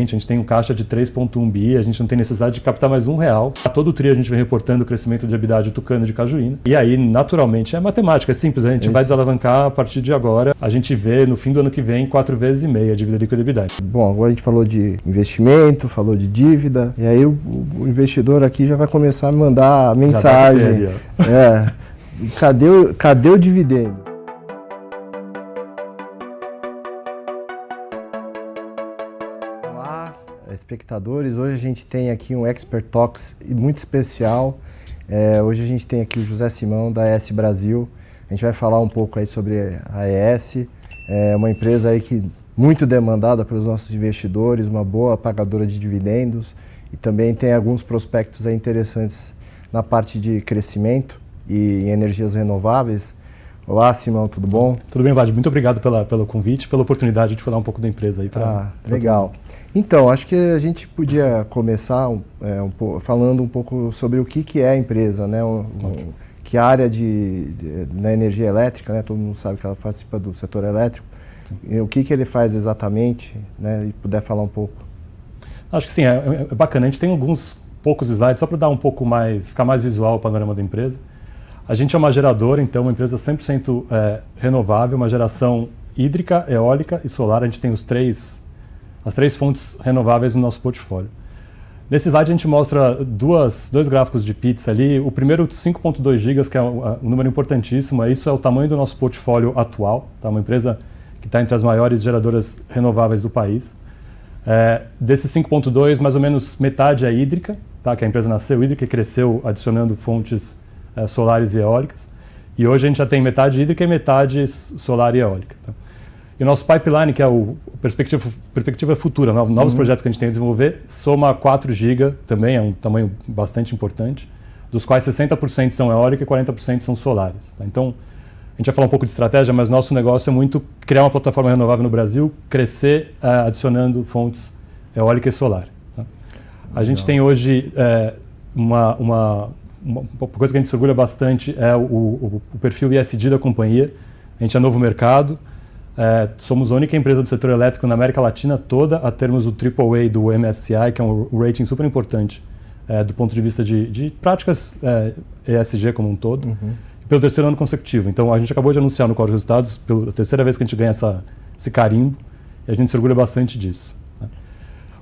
A gente tem um caixa de 3,1 bi, a gente não tem necessidade de captar mais R$1. A todo tri a gente vem reportando o crescimento de EBITDA de Tucano e de Cajuína. E aí, naturalmente, é matemática, é simples, a gente vai desalavancar a partir de agora. A gente vê no fim do ano que vem 4,5 vezes a dívida líquida EBITDA. Bom, agora a gente falou de investimento, falou de dívida, e aí o investidor aqui já vai começar a mandar mensagem. Cadê o dividendo? Espectadores, hoje a gente tem aqui um Expert Talks muito especial. Hoje a gente tem aqui o José Simão da ES Brasil. A gente vai falar um pouco aí sobre a ES, uma empresa aí que muito demandada pelos nossos investidores, uma boa pagadora de dividendos e também tem alguns prospectos aí interessantes na parte de crescimento e em energias renováveis. Olá, Simão, tudo bom? Tudo bem, Vade. Muito obrigado pelo convite, pela oportunidade de falar um pouco da empresa aí. Legal. Então, acho que a gente podia começar falando um pouco sobre o que é a empresa, né? Que área na energia elétrica, né? Todo mundo sabe que ela participa do setor elétrico. O que ele faz exatamente, né? E puder falar um pouco. Acho que sim, é bacana. A gente tem alguns poucos slides só para dar ficar mais visual o panorama da empresa. A gente é uma geradora, então, uma empresa 100% renovável, uma geração hídrica, eólica e solar. A gente tem as três fontes renováveis no nosso portfólio. Nesse slide a gente mostra dois gráficos de pizza ali. O primeiro, 5,2 GB, que é um número importantíssimo. Isso é o tamanho do nosso portfólio atual. Tá? Uma empresa que está entre as maiores geradoras renováveis do país. Desses 5,2, mais ou menos metade é hídrica, tá? Que a empresa nasceu hídrica e cresceu adicionando fontes solares e eólicas. E hoje a gente já tem metade hídrica e metade solar e eólica. Tá? E o nosso pipeline, que é o perspectiva futura, novos projetos que a gente tem a desenvolver, soma 4 GB, também é um tamanho bastante importante, dos quais 60% são eólica e 40% são solares. Tá? Então, a gente vai falar um pouco de estratégia, mas nosso negócio é muito criar uma plataforma renovável no Brasil, crescer adicionando fontes eólica e solar. Tá? A gente tem hoje uma coisa que a gente se orgulha bastante é o perfil ESG da companhia. A gente é novo mercado. Somos a única empresa do setor elétrico na América Latina toda a termos o AAA do MSCI, que é um rating super importante do ponto de vista de práticas ESG como um todo, pelo terceiro ano consecutivo. Então, a gente acabou de anunciar no Código de Resultados, pela terceira vez que a gente ganha esse carimbo, e a gente se orgulha bastante disso. Né?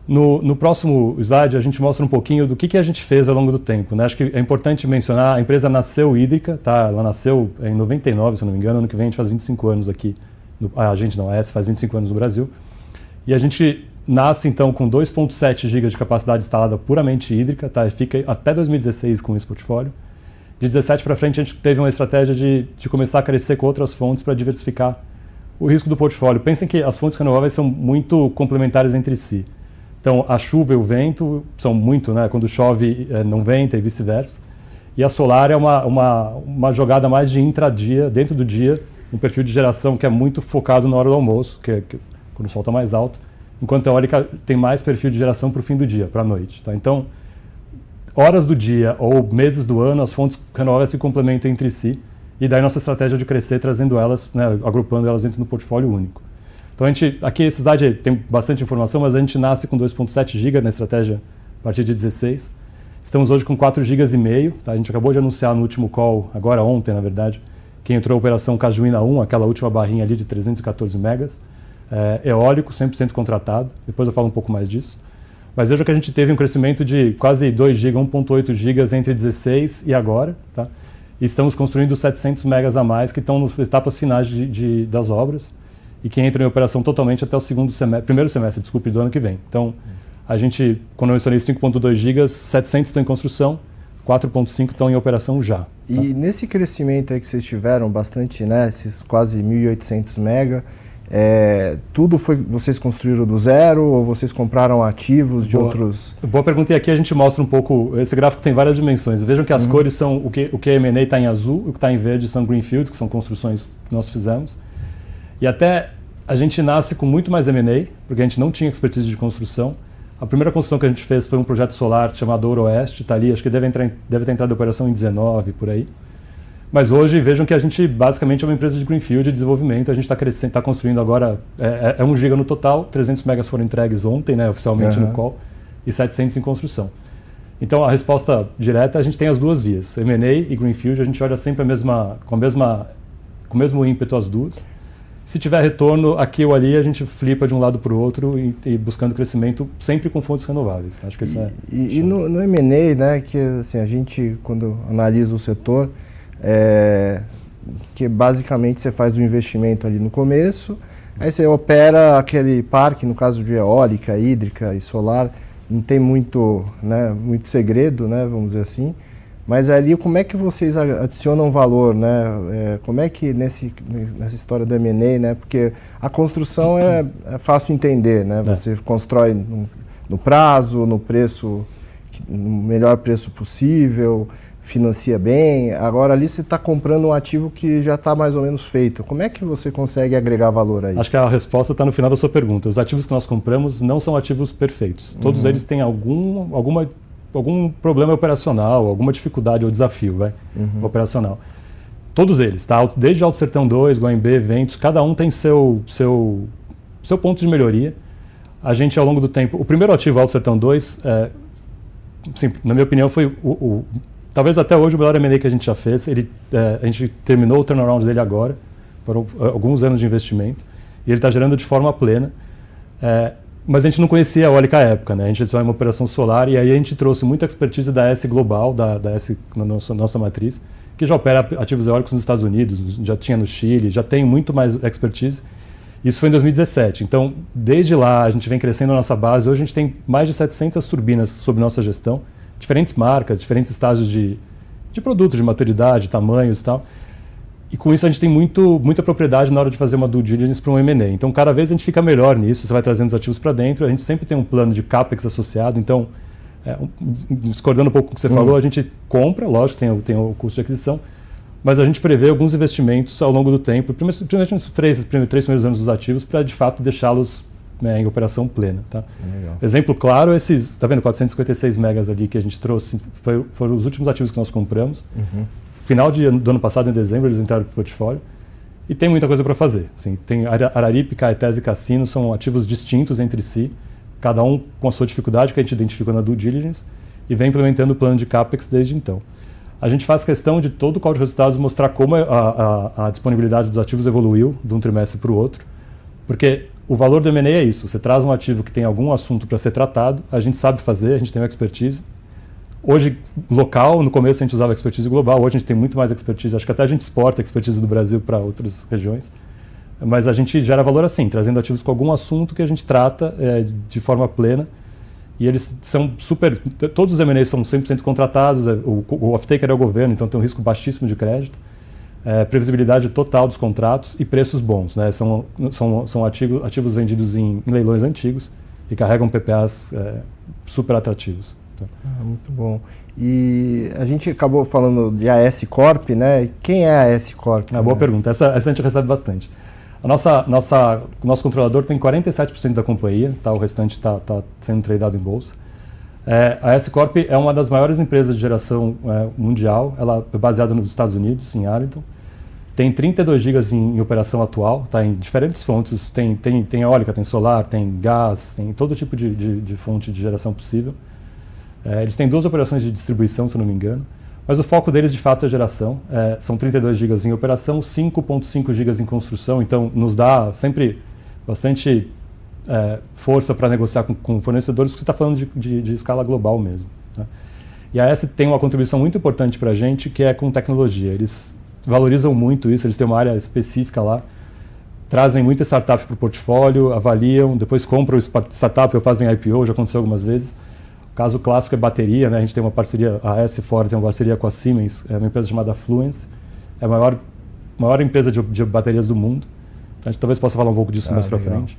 No próximo slide, a gente mostra um pouquinho do que a gente fez ao longo do tempo. Né? Acho que é importante mencionar, a empresa nasceu hídrica, tá? Ela nasceu em 99, se não me engano, ano que vem a gente faz 25 anos aqui. A ES faz 25 anos no Brasil. E a gente nasce, então, com 2,7 GB de capacidade instalada puramente hídrica, tá? E fica até 2016 com esse portfólio. De 2017 para frente, a gente teve uma estratégia de começar a crescer com outras fontes para diversificar o risco do portfólio. Pensem que as fontes renováveis são muito complementares entre si. Então, a chuva e o vento são muito, né? Quando chove, não venta e vice-versa. E a solar é uma jogada mais de intradia, dentro do dia, um perfil de geração que é muito focado na hora do almoço, que quando o sol está mais alto, enquanto a eólica tem mais perfil de geração para o fim do dia, para a noite. Tá? Então, horas do dia ou meses do ano, as fontes renováveis se complementam entre si, e daí nossa estratégia de crescer trazendo elas, né, agrupando elas dentro do portfólio único. Então, aqui esse slide tem bastante informação, mas a gente nasce com 2,7 GB na estratégia a partir de 16. Estamos hoje com 4,5 GB, tá? A gente acabou de anunciar no último call, agora ontem, na verdade, que entrou a operação Cajuína 1, aquela última barrinha ali de 314 megas, eólico, 100% contratado, depois eu falo um pouco mais disso. Mas veja que a gente teve um crescimento de quase 2 GB, 1,8 GB entre 16 e agora, tá? E estamos construindo 700 megas a mais que estão nas etapas finais das obras e que entram em operação totalmente até o primeiro semestre do ano que vem. Então, a gente, quando eu mencionei 5,2 GB, 700 estão em construção, 4,5 estão em operação já. Tá? E nesse crescimento aí que vocês tiveram bastante, né, esses quase 1.800 mega, vocês construíram do zero ou vocês compraram ativos de outros? Boa pergunta, e aqui a gente mostra um pouco, esse gráfico tem várias dimensões. Vejam que as cores são, o que é M&A está em azul, o que está em verde são greenfield, que são construções que nós fizemos. E até a gente nasce com muito mais M&A, porque a gente não tinha expertise de construção. A primeira construção que a gente fez foi um projeto solar chamado Ouro Oeste, está ali, acho que deve ter entrado em operação em 19, por aí. Mas hoje vejam que a gente basicamente é uma empresa de greenfield de desenvolvimento, a gente está crescendo, está construindo agora, é 1 giga no total, 300 megas foram entregues ontem, né, oficialmente no call, e 700 em construção. Então a resposta direta, a gente tem as duas vias, M&A e greenfield, a gente olha sempre com o mesmo ímpeto as duas. Se tiver retorno aqui ou ali, a gente flipa de um lado para o outro e buscando crescimento sempre com fontes renováveis. Acho que isso E no M&A, né, que assim, a gente quando analisa o setor, que basicamente você faz um investimento ali no começo, aí você opera aquele parque, no caso de eólica, hídrica e solar, não tem muito, né, muito segredo, né, vamos dizer assim, mas ali como é que vocês adicionam valor, né, como é que nessa história do M&A, né, porque a construção é fácil entender, né, você constrói no prazo, no preço, no melhor preço possível, financia bem, agora ali você está comprando um ativo que já está mais ou menos feito. Como é que você consegue agregar valor aí? Acho que a resposta está no final da sua pergunta. Os ativos que nós compramos não são ativos perfeitos. Todos eles têm algum problema operacional, alguma dificuldade ou desafio operacional. Todos eles, tá? Desde Alto Sertão 2, Guaimbê, Ventos, cada um tem seu ponto de melhoria. A gente, ao longo do tempo... O primeiro ativo, Alto Sertão 2, sim, na minha opinião, foi talvez até hoje o melhor M&A que a gente já fez. A gente terminou o turnaround dele agora, foram alguns anos de investimento, e ele está gerando de forma plena. Mas a gente não conhecia a eólica à época, né? A gente tinha uma operação solar, e aí a gente trouxe muita expertise da S Global, da S, na nossa matriz, que já opera ativos eólicos nos Estados Unidos, já tinha no Chile, já tem muito mais expertise. Isso foi em 2017. Então, desde lá, a gente vem crescendo a nossa base. Hoje a gente tem mais de 700 turbinas sob nossa gestão, diferentes marcas, diferentes estágios de produto, de maturidade, tamanhos e tal. E com isso a gente tem muita propriedade na hora de fazer uma due diligence para um M&A. Então, cada vez a gente fica melhor nisso, você vai trazendo os ativos para dentro, a gente sempre tem um plano de CAPEX associado. Então, discordando um pouco do que você falou, a gente compra, lógico, tem o custo de aquisição, mas a gente prevê alguns investimentos ao longo do tempo, principalmente nos três primeiros anos dos ativos, para de fato deixá-los em operação plena. Tá? Exemplo claro, esses, tá vendo, 456 megas ali que a gente trouxe, foram os últimos ativos que nós compramos. Final do ano passado, em dezembro, eles entraram para o portfólio. E tem muita coisa para fazer. Assim, tem Araripe, Caetés e Cassino, são ativos distintos entre si, cada um com a sua dificuldade que a gente identificou na due diligence, e vem implementando o plano de CAPEX desde então. A gente faz questão de todo o call de resultados mostrar como a disponibilidade dos ativos evoluiu de um trimestre para o outro, porque o valor do M&A é isso, você traz um ativo que tem algum assunto para ser tratado, a gente sabe fazer, a gente tem uma expertise. Hoje, local, no começo a gente usava expertise global, hoje a gente tem muito mais expertise, acho que até a gente exporta a expertise do Brasil para outras regiões, mas a gente gera valor assim, trazendo ativos com algum assunto que a gente trata de forma plena, e eles são todos os M&As são 100% contratados, o off-taker é o governo, então tem um risco baixíssimo de crédito, previsibilidade total dos contratos e preços bons, né? São ativos vendidos em leilões antigos e carregam PPAs super atrativos. Tá? Muito bom. E a gente acabou falando de AS Corp, né? Quem é a AS Corp? Boa pergunta. Essa a gente recebe bastante. O nosso controlador tem 47% da companhia, tá? O restante está sendo tradeado em bolsa. A AS Corp é uma das maiores empresas de geração mundial. Ela é baseada nos Estados Unidos, em Arlington. Tem 32 gigas em operação atual, tá? Em diferentes fontes. Tem eólica, tem solar, tem gás, tem todo tipo de fonte de geração possível. Eles têm 2 operações de distribuição, se eu não me engano, mas o foco deles de fato é geração. São 32 gigas em operação, 5.5 gigas em construção, então nos dá sempre bastante força para negociar com fornecedores, porque você está falando de escala global mesmo. Né? E a AS tem uma contribuição muito importante para a gente, que é com tecnologia. Eles valorizam muito isso, eles têm uma área específica lá, trazem muita startup para o portfólio, avaliam, depois compram startup ou fazem IPO, já aconteceu algumas vezes. O caso clássico é bateria, né? A gente tem uma parceria, a AS Fora tem uma parceria com a Siemens, uma empresa chamada Fluence, é a maior empresa de baterias do mundo. Então a gente talvez possa falar um pouco disso mais para frente.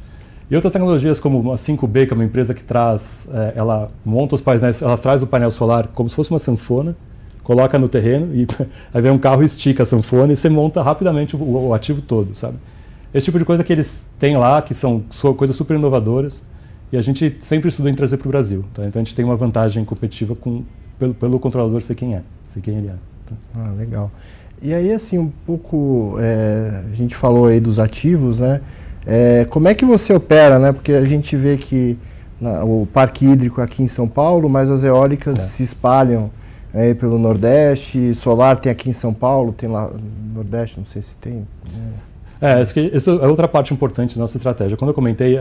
E outras tecnologias como a 5B, que é uma empresa que traz, ela monta os painéis, ela traz o painel solar como se fosse uma sanfona, coloca no terreno e aí vem um carro e estica a sanfona e você monta rapidamente o ativo todo, sabe? Esse tipo de coisa que eles têm lá, que são coisas super inovadoras, e a gente sempre estuda em trazer para o Brasil. Tá? Então a gente tem uma vantagem competitiva pelo controlador ser quem ele é. Tá? Legal. E aí, assim, um pouco, a gente falou aí dos ativos, né? Como é que você opera, né? Porque a gente vê que o parque hídrico aqui em São Paulo, mas as eólicas se espalham aí pelo Nordeste, solar tem aqui em São Paulo, tem lá no Nordeste, não sei se tem. Essa é outra parte importante da nossa estratégia. Quando eu comentei,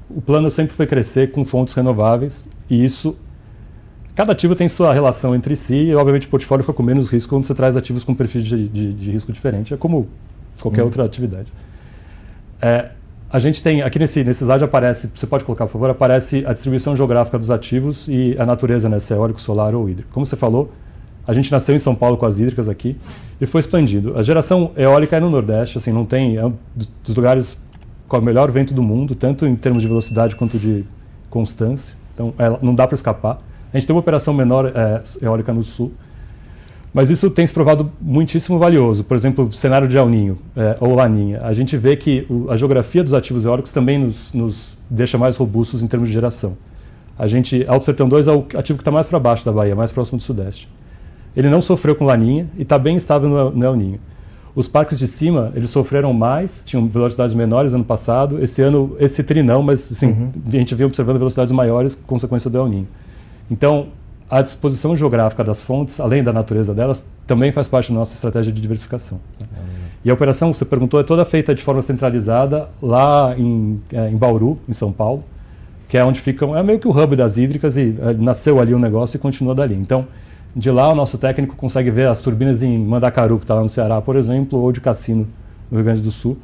o plano sempre foi crescer com fontes renováveis e isso, cada ativo tem sua relação entre si e obviamente o portfólio fica com menos risco quando você traz ativos com perfis de risco diferente, é como qualquer outra atividade. A gente tem, aqui nesse slide aparece, você pode colocar por favor, aparece a distribuição geográfica dos ativos e a natureza, né, se é eólico, solar ou hídrico. Como você falou, a gente nasceu em São Paulo com as hídricas aqui e foi expandindo. A geração eólica é no Nordeste, assim, não tem, é um dos lugares com o melhor vento do mundo, tanto em termos de velocidade quanto de constância, então não dá para escapar. A gente tem uma operação menor eólica no Sul, mas isso tem se provado muitíssimo valioso. Por exemplo, cenário de El Niño ou Laninha. A gente vê que a geografia dos ativos eólicos também nos deixa mais robustos em termos de geração. Alto Sertão 2 é o ativo que está mais para baixo da Bahia, mais próximo do Sudeste. Ele não sofreu com Laninha e está bem estável no El Niño. Os parques de cima, eles sofreram mais, tinham velocidades menores ano passado. Esse tri não, mas assim, a gente vinha observando velocidades maiores, consequência do El Niño. Então, a disposição geográfica das fontes, além da natureza delas, também faz parte da nossa estratégia de diversificação. Né? E a operação, você perguntou, é toda feita de forma centralizada lá em Bauru, em São Paulo, que é onde ficam, é meio que o hub das hídricas e nasceu ali um negócio e continua dali. Então, de lá o nosso técnico consegue ver as turbinas em Mandacaru, que está lá no Ceará, por exemplo, ou de Cassino, no Rio Grande do Sul.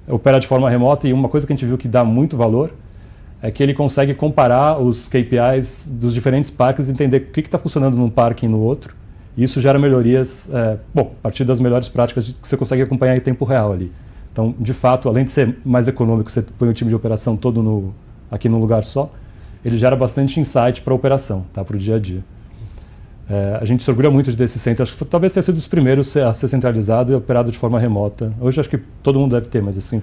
Opera de forma remota e uma coisa que a gente viu que dá muito valor é que ele consegue comparar os KPIs dos diferentes parques e entender o que está funcionando num parque e no outro. E isso gera melhorias, a partir das melhores práticas que você consegue acompanhar em tempo real ali. Então, de fato, além de ser mais econômico, você põe o time de operação todo aqui num lugar só, ele gera bastante insight para a operação, tá, para o dia a dia. A gente se orgulha muito desse centro. Acho que talvez tenha sido dos primeiros a ser centralizado e operado de forma remota. Hoje acho que todo mundo deve ter, mas assim,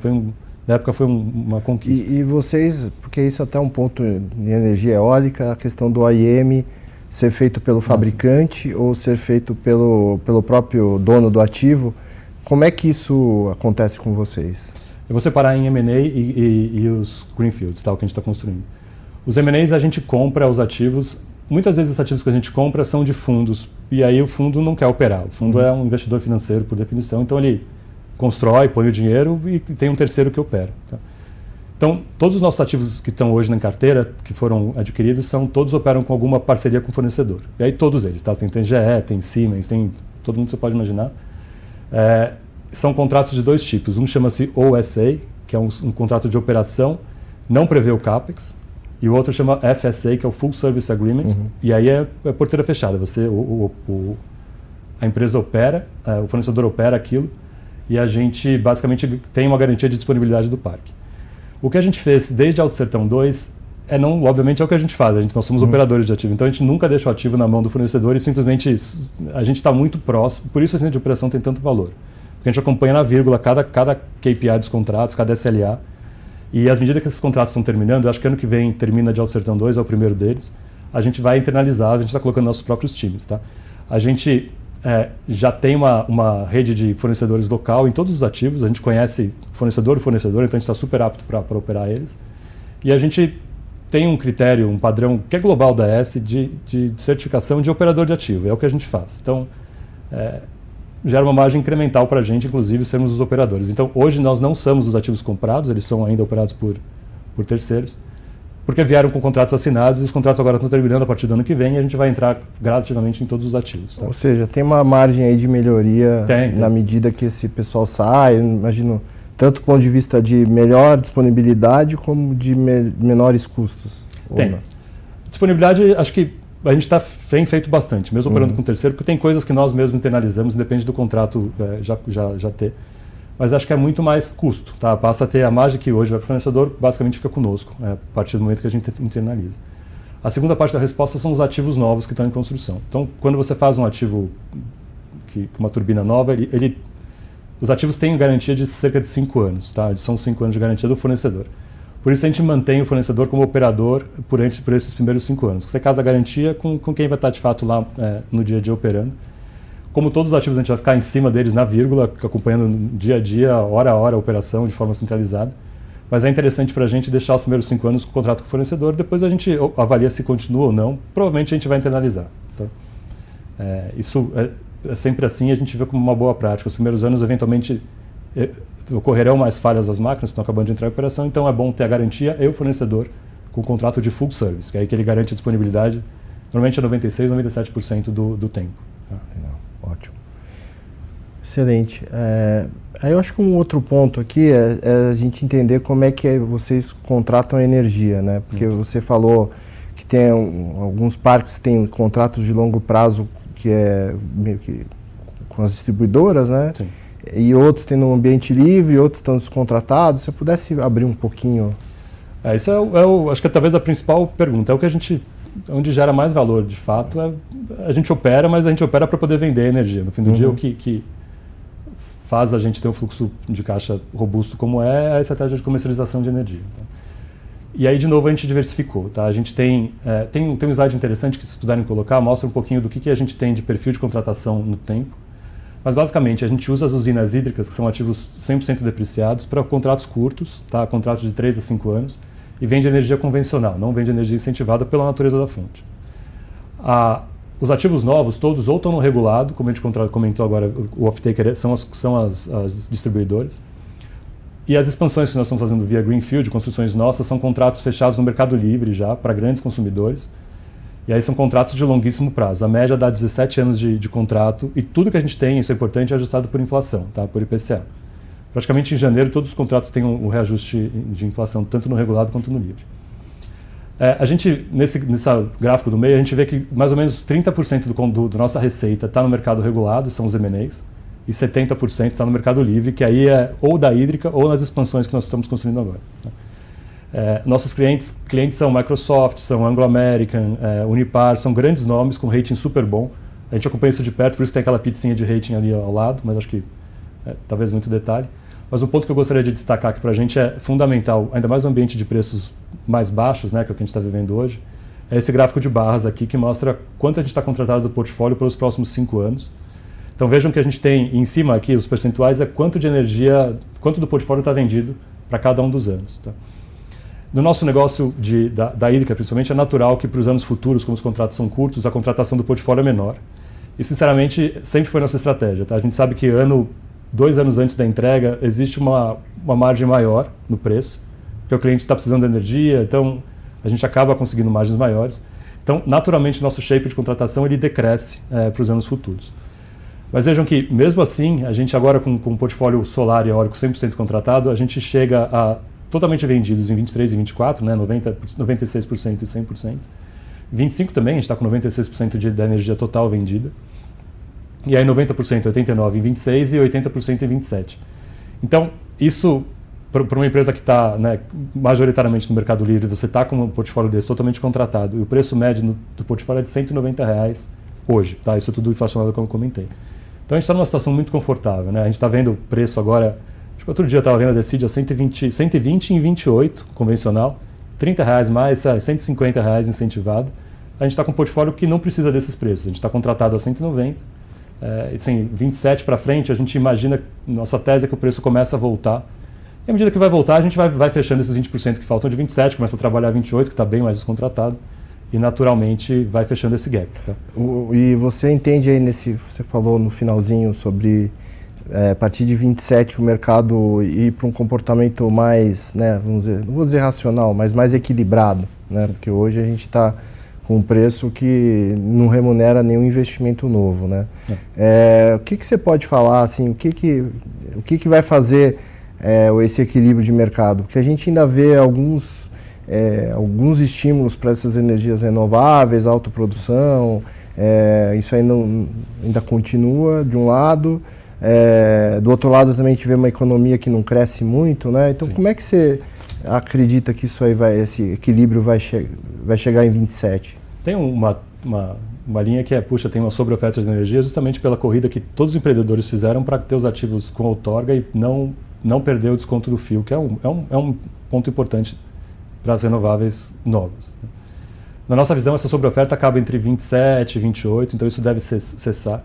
na época foi uma conquista. E vocês, porque isso é até um ponto em energia eólica, a questão do OEM ser feito pelo fabricante ou ser feito pelo próprio dono do ativo, como é que isso acontece com vocês? Eu vou separar em M&A e os greenfields, tá, o que a gente está construindo. Os M&As a gente compra os ativos, muitas vezes os ativos que a gente compra são de fundos, e aí o fundo não quer operar. O fundo é um investidor financeiro por definição, então ele constrói, põe o dinheiro e tem um terceiro que opera. Tá? Então, todos os nossos ativos que estão hoje na carteira, que foram adquiridos, todos operam com alguma parceria com o fornecedor. E aí todos eles, tá? Tem GE, tem Siemens, tem todo mundo que você pode imaginar. São contratos de dois tipos. Um chama-se OSA, que é um contrato de operação, não prevê o CAPEX, e o outro chama FSA, que é o Full Service Agreement, e aí é porteira fechada. A empresa opera, o fornecedor opera aquilo, e a gente basicamente tem uma garantia de disponibilidade do parque. O que a gente fez desde Alto Sertão 2 obviamente é o que a gente faz, nós somos operadores de ativo, então a gente nunca deixa o ativo na mão do fornecedor e simplesmente a gente está muito próximo, por isso a linha de operação tem tanto valor. Porque a gente acompanha na vírgula cada KPI dos contratos, cada SLA, e às medida que esses contratos estão terminando, eu acho que ano que vem termina de Alto Sertão 2, é o primeiro deles, a gente vai internalizar, a gente está colocando nossos próprios times. Tá? A gente já tem uma rede de fornecedores local em todos os ativos, a gente conhece fornecedor, então a gente está super apto para operar eles. E a gente tem um critério, um padrão que é global da ES de certificação de operador de ativo, é o que a gente faz. Então, gera uma margem incremental para a gente, inclusive, sermos os operadores. Então, hoje nós não somos os ativos comprados, eles são ainda operados por terceiros, porque vieram com contratos assinados e os contratos agora estão terminando a partir do ano que vem e a gente vai entrar gradativamente em todos os ativos. Tá? Ou seja, tem uma margem aí de melhoria na medida que esse pessoal sai, imagino, tanto do ponto de vista de melhor disponibilidade como de menores custos. Tem. Disponibilidade, acho que a gente tem feito bastante, mesmo operando com terceiro, porque tem coisas que nós mesmos internalizamos, independe do contrato já ter. Mas acho que é muito mais custo, tá? Passa a ter a margem que hoje vai para o fornecedor, basicamente fica conosco, a partir do momento que a gente internaliza. A segunda parte da resposta são os ativos novos que estão em construção. Então, quando você faz um ativo, uma turbina nova, os ativos têm garantia de cerca de 5 anos, tá? São 5 anos de garantia do fornecedor. Por isso a gente mantém o fornecedor como operador por esses primeiros 5 anos. Você casa a garantia com quem vai estar de fato lá no dia a dia operando. Como todos os ativos, a gente vai ficar em cima deles na vírgula, acompanhando dia a dia, hora a hora, a operação de forma centralizada. Mas é interessante para a gente deixar os primeiros 5 anos com o contrato com o fornecedor, depois a gente avalia se continua ou não, provavelmente a gente vai internalizar. Tá? Isso é sempre assim, a gente vê como uma boa prática. Os primeiros anos, eventualmente, ocorrerão mais falhas das máquinas que estão acabando de entrar em operação, então é bom ter a garantia e o fornecedor com o contrato de full service, que é aí que ele garante a disponibilidade, normalmente é 96%, 97% do tempo. Tá? Ótimo. Excelente. Aí eu acho que um outro ponto aqui é a gente entender como é que vocês contratam a energia, né? Porque você falou que tem alguns parques que têm contratos de longo prazo que é meio que com as distribuidoras, né? Sim. E outros têm no ambiente livre, outros estão descontratados. Se você pudesse abrir um pouquinho... Isso acho que é talvez a principal pergunta. É o que onde gera mais valor, de fato, a gente opera, mas a gente opera para poder vender energia. No fim do dia, o que faz a gente ter um fluxo de caixa robusto como é a estratégia de comercialização de energia. Tá? E aí, de novo, a gente diversificou. Tá? A gente tem um slide interessante que, se puderem colocar, mostra um pouquinho do que a gente tem de perfil de contratação no tempo. Mas, basicamente, a gente usa as usinas hídricas, que são ativos 100% depreciados, para contratos curtos, tá? Contratos de 3 a 5 anos, e vende energia convencional, não vende energia incentivada pela natureza da fonte. Os ativos novos, todos, ou estão no regulado, como a gente comentou agora, o off-taker são as distribuidoras, e as expansões que nós estamos fazendo via Greenfield, construções nossas, são contratos fechados no mercado livre já, para grandes consumidores, e aí são contratos de longuíssimo prazo. A média dá 17 anos de contrato, e tudo que a gente tem, isso é importante, é ajustado por inflação, tá? Por IPCA. Praticamente em janeiro, todos os contratos têm um reajuste de inflação, tanto no regulado quanto no livre. A gente, nesse gráfico do meio, a gente vê que mais ou menos 30% da nossa receita está no mercado regulado, são os M&As, e 70% está no mercado livre, que aí é ou da hídrica ou nas expansões que nós estamos construindo agora. Nossos clientes são Microsoft, são Anglo American, Unipar, são grandes nomes com rating super bom. A gente acompanha isso de perto, por isso tem aquela pizzinha de rating ali ao lado, mas acho que talvez muito detalhe. Mas um ponto que eu gostaria de destacar aqui para a gente é fundamental, ainda mais no ambiente de preços mais baixos, né, que é o que a gente está vivendo hoje, é esse gráfico de barras aqui que mostra quanto a gente está contratado do portfólio pelos próximos 5 anos. Então vejam que a gente tem em cima aqui, os percentuais, é quanto de energia, quanto do portfólio está vendido para cada um dos anos. Tá? No nosso negócio da hídrica, principalmente, é natural que para os anos futuros, como os contratos são curtos, a contratação do portfólio é menor. E, sinceramente, sempre foi nossa estratégia. Tá? A gente sabe que 2 anos antes da entrega, existe uma margem maior no preço, porque o cliente está precisando de energia, então a gente acaba conseguindo margens maiores. Então, naturalmente, nosso shape de contratação ele decresce para os anos futuros. Mas vejam que, mesmo assim, a gente agora com um portfólio solar e eólico 100% contratado, a gente chega a totalmente vendidos em 23 e 24, né, 96% e 100%. 25 também, a gente está com 96% da energia total vendida. E aí 90%, 89% em 26% e 80% em 27%. Então, isso, para uma empresa que está majoritariamente no mercado livre, você está com um portfólio desse totalmente contratado, e o preço médio do portfólio é de R$190 hoje. Tá? Isso tudo inflacionado, como eu comentei. Então, a gente está numa situação muito confortável. Né? A gente está vendo o preço agora, acho que outro dia eu estava vendo a Decide a 120 em 28, convencional, R$30 mais, R$150 incentivado. A gente está com um portfólio que não precisa desses preços. A gente está contratado a 190. Assim, 27 para frente, a gente imagina, nossa tese é que o preço começa a voltar. E à medida que vai voltar, a gente vai fechando esses 20% que faltam de 27, começa a trabalhar 28, que está bem mais descontratado, e naturalmente vai fechando esse gap. Tá? E você entende aí você falou no finalzinho sobre a partir de 27 o mercado ir para um comportamento mais, né, vamos dizer, não vou dizer racional, mas mais equilibrado, né? Porque hoje a gente está com um preço que não remunera nenhum investimento novo, né? O que você pode falar, assim, o que vai fazer esse equilíbrio de mercado? Porque a gente ainda vê alguns estímulos para essas energias renováveis, autoprodução, isso ainda continua de um lado, do outro lado também a gente vê uma economia que não cresce muito, né? Então, Sim. Como é que você acredita que isso aí esse equilíbrio vai chegar em 27? Tem uma linha que tem uma sobreoferta de energia justamente pela corrida que todos os empreendedores fizeram para ter os ativos com outorga e não perder o desconto do fio, que é um ponto importante para as renováveis novas. Na nossa visão, essa sobreoferta acaba entre 27 e 28, então isso deve cessar.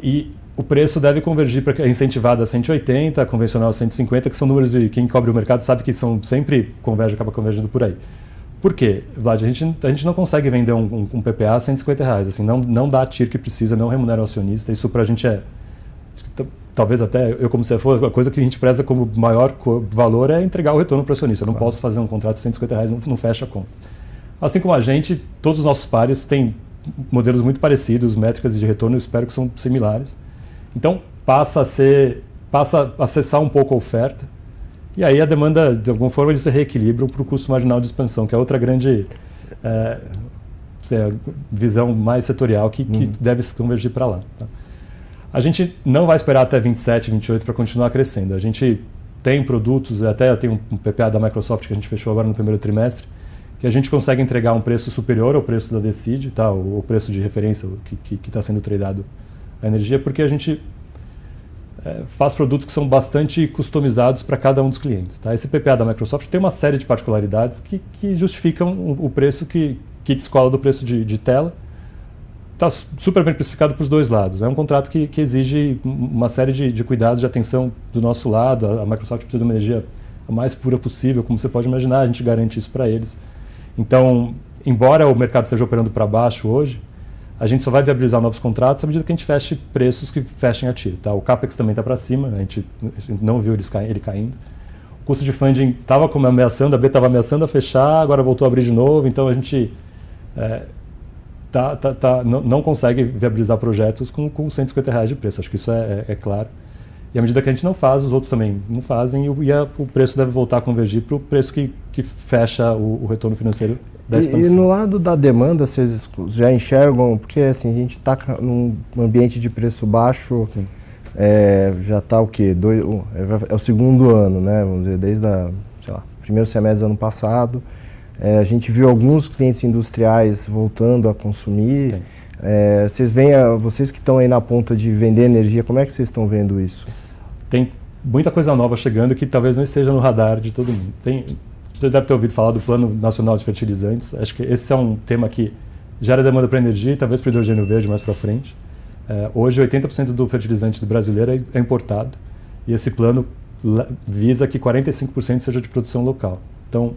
E o preço deve convergir para incentivado a 180, convencional a 150, que são números de quem cobre o mercado sabe que são sempre acaba convergindo por aí. Por quê, Vlad? A gente não consegue vender um PPA a R$150, assim, não dá a TIR que precisa, não remunera o acionista, isso para a gente talvez até eu como CFO, a coisa que a gente preza como maior valor é entregar o retorno para o acionista. Eu não posso fazer um contrato de R$150, não fecha a conta. Assim como a gente, todos os nossos pares têm modelos muito parecidos, métricas de retorno eu espero que são similares. Então passa a acessar um pouco a oferta e aí a demanda, de alguma forma, eles se reequilibram para o custo marginal de expansão, que é outra grande visão mais setorial que deve se convergir para lá. Tá? A gente não vai esperar até 27, 28 para continuar crescendo. A gente tem produtos, até tem um PPA da Microsoft que a gente fechou agora no primeiro trimestre, que a gente consegue entregar um preço superior ao preço da Decide, tá? O preço de referência que está sendo tradado a energia, porque a gente faz produtos que são bastante customizados para cada um dos clientes. Tá? Esse PPA da Microsoft tem uma série de particularidades que justificam o preço que descola do preço de tela. Está super bem precificado para os dois lados. É um contrato que exige uma série de cuidados, de atenção do nosso lado. A Microsoft precisa de uma energia a mais pura possível, como você pode imaginar, a gente garante isso para eles. Então, embora o mercado esteja operando para baixo hoje, a gente só vai viabilizar novos contratos à medida que a gente feche preços que fechem a TIR. Tá? O CAPEX também está para cima, a gente não viu ele caindo. O custo de funding estava ameaçando, a B estava ameaçando a fechar, agora voltou a abrir de novo, então a gente não consegue viabilizar projetos com R$150 de preço, acho que isso é claro. E à medida que a gente não faz, os outros também não fazem, o preço deve voltar a convergir para o preço que fecha o retorno financeiro da expansão. E no lado da demanda, vocês já enxergam, porque assim, a gente está num ambiente de preço baixo, já está o quê? É o segundo ano, né? Vamos dizer, desde primeiro semestre do ano passado. A gente viu alguns clientes industriais voltando a consumir. Vocês que estão aí na ponta de vender energia, como é que vocês estão vendo isso? Tem muita coisa nova chegando que talvez não esteja no radar de todo mundo. Você deve ter ouvido falar do Plano Nacional de Fertilizantes. Acho que esse é um tema que gera demanda para energia e talvez para o hidrogênio verde mais para frente. Hoje, 80% do fertilizante do brasileiro é importado e esse plano visa que 45% seja de produção local. Então,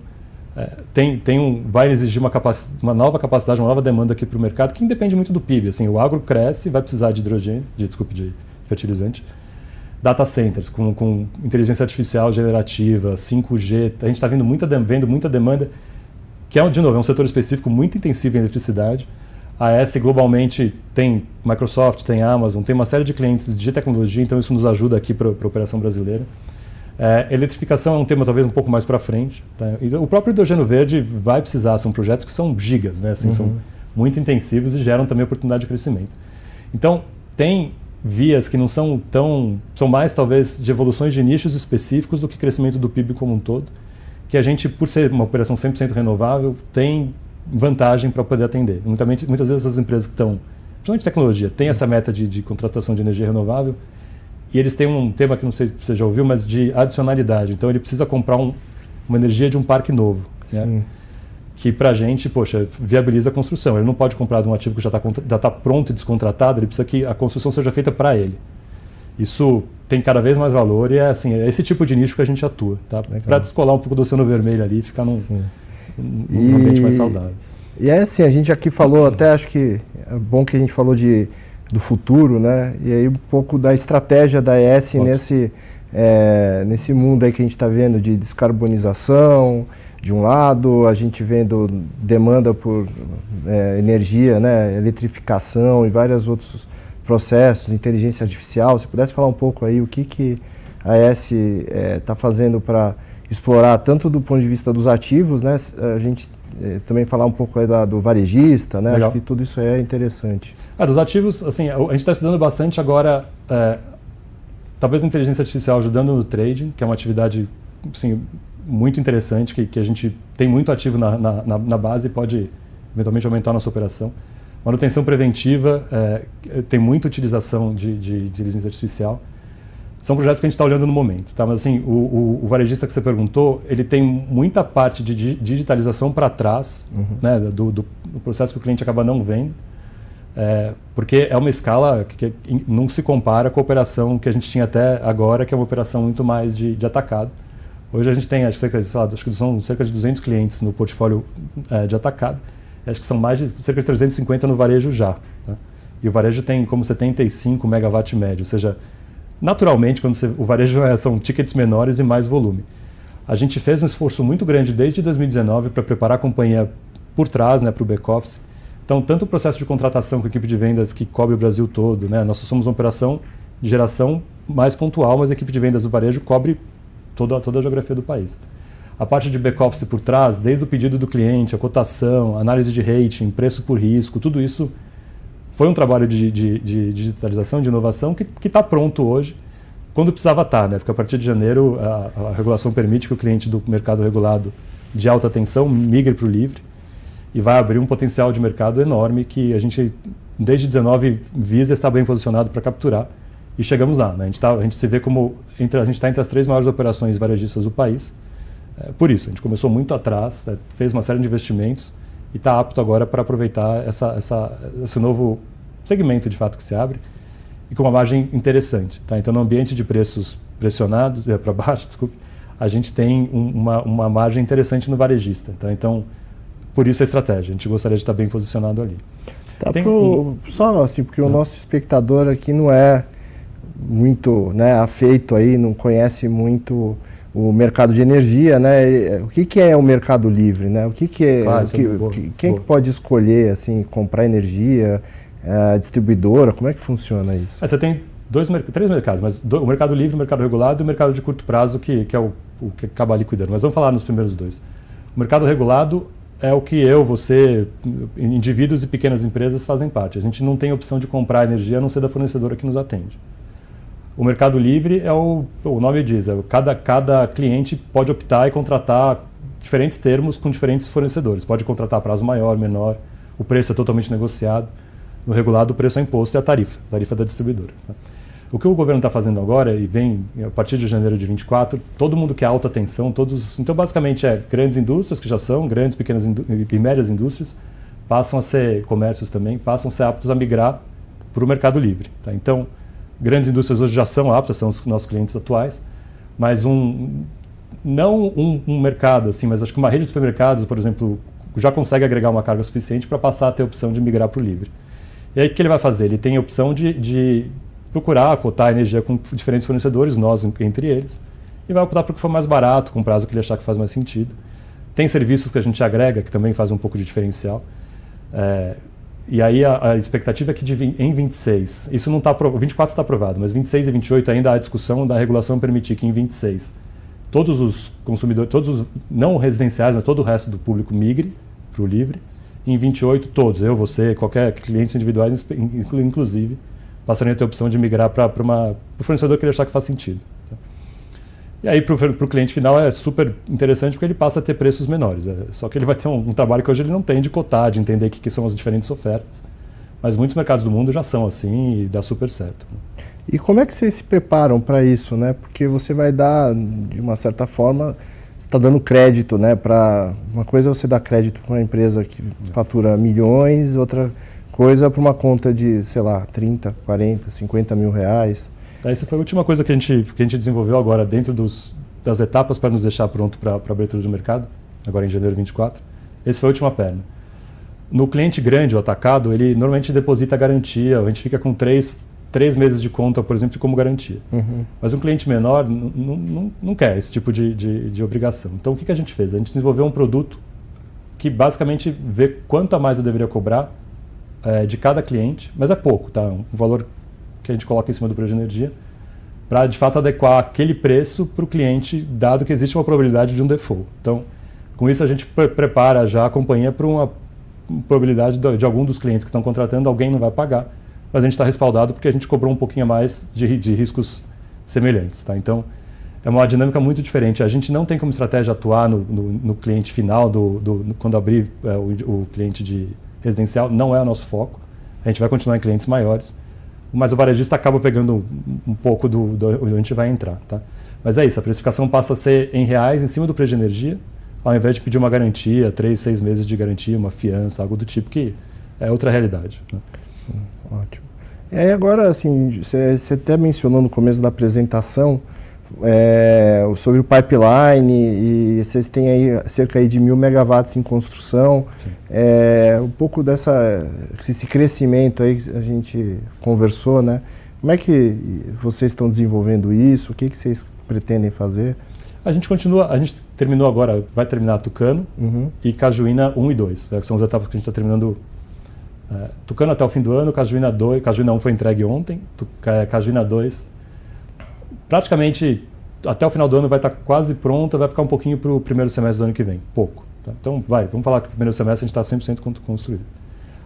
vai exigir uma nova capacidade, uma nova demanda aqui para o mercado que independe muito do PIB. Assim, o agro cresce, vai precisar de de fertilizante. Data centers, com inteligência artificial generativa, 5G, a gente está vendo muita demanda, que de novo, é um setor específico muito intensivo em eletricidade. A AES globalmente tem Microsoft, tem Amazon, tem uma série de clientes de tecnologia, então isso nos ajuda aqui para a operação brasileira. Eletrificação é um tema talvez um pouco mais para frente. Tá? E o próprio hidrogênio verde vai precisar, são projetos que são gigas, né? Assim, são muito intensivos e geram também oportunidade de crescimento. Então, tem vias que não são são mais talvez de evoluções de nichos específicos do que crescimento do PIB como um todo, que a gente, por ser uma operação 100% renovável, tem vantagem para poder atender. Muitas vezes as empresas que estão, principalmente tecnologia, têm essa meta de contratação de energia renovável e eles têm um tema que não sei se você já ouviu, mas de adicionalidade. Então ele precisa comprar uma energia de um parque novo, né? Que para a gente, viabiliza a construção. Ele não pode comprar de um ativo que já está pronto e descontratado, ele precisa que a construção seja feita para ele. Isso tem cada vez mais valor e é esse tipo de nicho que a gente atua, tá? Para descolar um pouco do oceano vermelho ali e ficar num ambiente mais saudável. E assim, a gente aqui falou, até acho que é bom que a gente falou do futuro, né? E aí um pouco da estratégia da AES nesse mundo aí que a gente está vendo de descarbonização. De um lado, a gente vendo demanda por energia, né, eletrificação e vários outros processos, inteligência artificial. Se pudesse falar um pouco aí o que a AES está fazendo para explorar, tanto do ponto de vista dos ativos, né, a gente também falar um pouco aí do varejista, né, acho que tudo isso é interessante. Dos ativos, assim, a gente está estudando bastante agora, talvez a inteligência artificial ajudando no trading, que é uma atividade, assim, muito interessante, que a gente tem muito ativo na base e pode eventualmente aumentar a nossa operação. Manutenção preventiva, tem muita utilização de inteligência artificial. São projetos que a gente está olhando no momento. Tá? Mas assim, o varejista que você perguntou, ele tem muita parte de digitalização para trás, né, do processo que o cliente acaba não vendo. porque é uma escala que não se compara com a operação que a gente tinha até agora, que é uma operação muito mais de atacado. Hoje a gente tem acho que são cerca de 200 clientes no portfólio de atacado, acho que são mais de cerca de 350 no varejo já. Tá? E o varejo tem como 75 megawatt médio, ou seja, naturalmente o varejo são tickets menores e mais volume. A gente fez um esforço muito grande desde 2019 para preparar a companhia por trás, né, para o back-office. Então, tanto o processo de contratação com a equipe de vendas que cobre o Brasil todo, né, nós somos uma operação de geração mais pontual, mas a equipe de vendas do varejo cobre toda a geografia do país. A parte de back-office por trás, desde o pedido do cliente, a cotação, análise de rating, preço por risco, tudo isso foi um trabalho de digitalização, de inovação que está pronto hoje, quando precisava estar, né? Porque a partir de janeiro a regulação permite que o cliente do mercado regulado de alta tensão migre para o livre e vai abrir um potencial de mercado enorme que a gente, desde 2019, visa estar bem posicionado para capturar. E chegamos lá, né? A gente se vê como, a gente está entre as 3 maiores operações varejistas do país. Por isso, a gente começou muito atrás, fez uma série de investimentos e está apto agora para aproveitar esse novo segmento de fato que se abre e com uma margem interessante. Tá? Então, no ambiente de preços pressionados, para baixo, desculpe, a gente tem uma margem interessante no varejista. Tá? Então, por isso a estratégia, a gente gostaria de estar bem posicionado ali. Tá só assim, porque o nosso espectador aqui não é muito, né, afeito aí, não conhece muito o mercado de energia, né? O que é o mercado livre, né? O que é, claro, quem que pode escolher assim comprar energia, a distribuidora? Como é que funciona isso? Você tem 3 mercados, mas o mercado livre, o mercado regulado e o mercado de curto prazo que é o que acaba liquidando. Mas vamos falar nos primeiros 2. O mercado regulado é o que você, indivíduos e pequenas empresas fazem parte. A gente não tem opção de comprar energia a não ser da fornecedora que nos atende. O mercado livre o nome diz, cada cliente pode optar e contratar diferentes termos com diferentes fornecedores. Pode contratar prazo maior, menor, o preço é totalmente negociado. No regulado, o preço é imposto e a tarifa da distribuidora. Tá? O que o governo está fazendo agora, e vem a partir de janeiro de 24, todo mundo que é alta tensão, então basicamente grandes indústrias, que já são grandes, pequenas e médias indústrias, passam a ser comércios também, passam a ser aptos a migrar para o mercado livre. Tá? Então, grandes indústrias hoje já são aptas, são os nossos clientes atuais, mas não um mercado assim, mas acho que uma rede de supermercados, por exemplo, já consegue agregar uma carga suficiente para passar a ter a opção de migrar para o livre. E aí o que ele vai fazer? Ele tem a opção de procurar cotar energia com diferentes fornecedores, nós entre eles, e vai optar por o que for mais barato, com prazo que ele achar que faz mais sentido. Tem serviços que a gente agrega, que também faz um pouco de diferencial. E aí a expectativa é que em 26, isso não está 24 está aprovado, mas 26 e 28 ainda há a discussão da regulação permitir que em 26 todos os consumidores, todos os não residenciais, mas todo o resto do público migre para o livre. E em 28 todos, eu, você, qualquer clientes individuais, inclusive, passariam a ter a opção de migrar para o fornecedor que ele achar que faz sentido. Tá? E aí para o cliente final é super interessante porque ele passa a ter preços menores. Só que ele vai ter um trabalho que hoje ele não tem de cotar, de entender o que são as diferentes ofertas. Mas muitos mercados do mundo já são assim e dá super certo. E como é que vocês se preparam para isso, né? Porque você vai dar, de uma certa forma, você está dando crédito, né? Uma coisa é você dar crédito para uma empresa que fatura milhões, outra coisa para uma conta de, sei lá, 30, 40, 50 mil reais. Essa foi a última coisa que a gente desenvolveu agora dentro das etapas para nos deixar pronto para a abertura do mercado, agora em janeiro 24. Essa foi a última perna. No cliente grande, o atacado, ele normalmente deposita a garantia, a gente fica com 3 meses de conta, por exemplo, como garantia. Uhum. Mas um cliente menor não quer esse tipo de obrigação. Então, o que a gente fez? A gente desenvolveu um produto que basicamente vê quanto a mais eu deveria cobrar de cada cliente, mas é pouco, tá? Um valor que a gente coloca em cima do preço de energia, para de fato adequar aquele preço para o cliente, dado que existe uma probabilidade de um default. Então, com isso a gente prepara já a companhia para uma probabilidade de algum dos clientes que estão contratando, alguém não vai pagar, mas a gente está respaldado porque a gente cobrou um pouquinho a mais de riscos semelhantes. Tá? Então, é uma dinâmica muito diferente. A gente não tem como estratégia atuar no cliente final, quando abrir o cliente de residencial, não é o nosso foco. A gente vai continuar em clientes maiores, mas o varejista acaba pegando um pouco onde a gente vai entrar. Tá? Mas é isso, a precificação passa a ser em reais, em cima do preço de energia, ao invés de pedir uma garantia, 3, 6 meses de garantia, uma fiança, algo do tipo, que é outra realidade. Né? Ótimo. E aí agora, assim, você até mencionou no começo da apresentação sobre o pipeline e vocês têm aí cerca aí de 1.000 megawatts em construção. Um pouco esse crescimento aí que a gente conversou, né? Como é que vocês estão desenvolvendo isso? O que vocês pretendem fazer? A gente terminou agora, vai terminar Tucano e Cajuína 1 e 2, que são as etapas que a gente está terminando. Tucano até o fim do ano, Cajuína 2, Cajuína 1 foi entregue ontem, Cajuína 2 praticamente até o final do ano vai estar quase pronta, vai ficar um pouquinho para o primeiro semestre do ano que vem, pouco. Tá? Então vamos falar que o primeiro semestre a gente está 100% construído.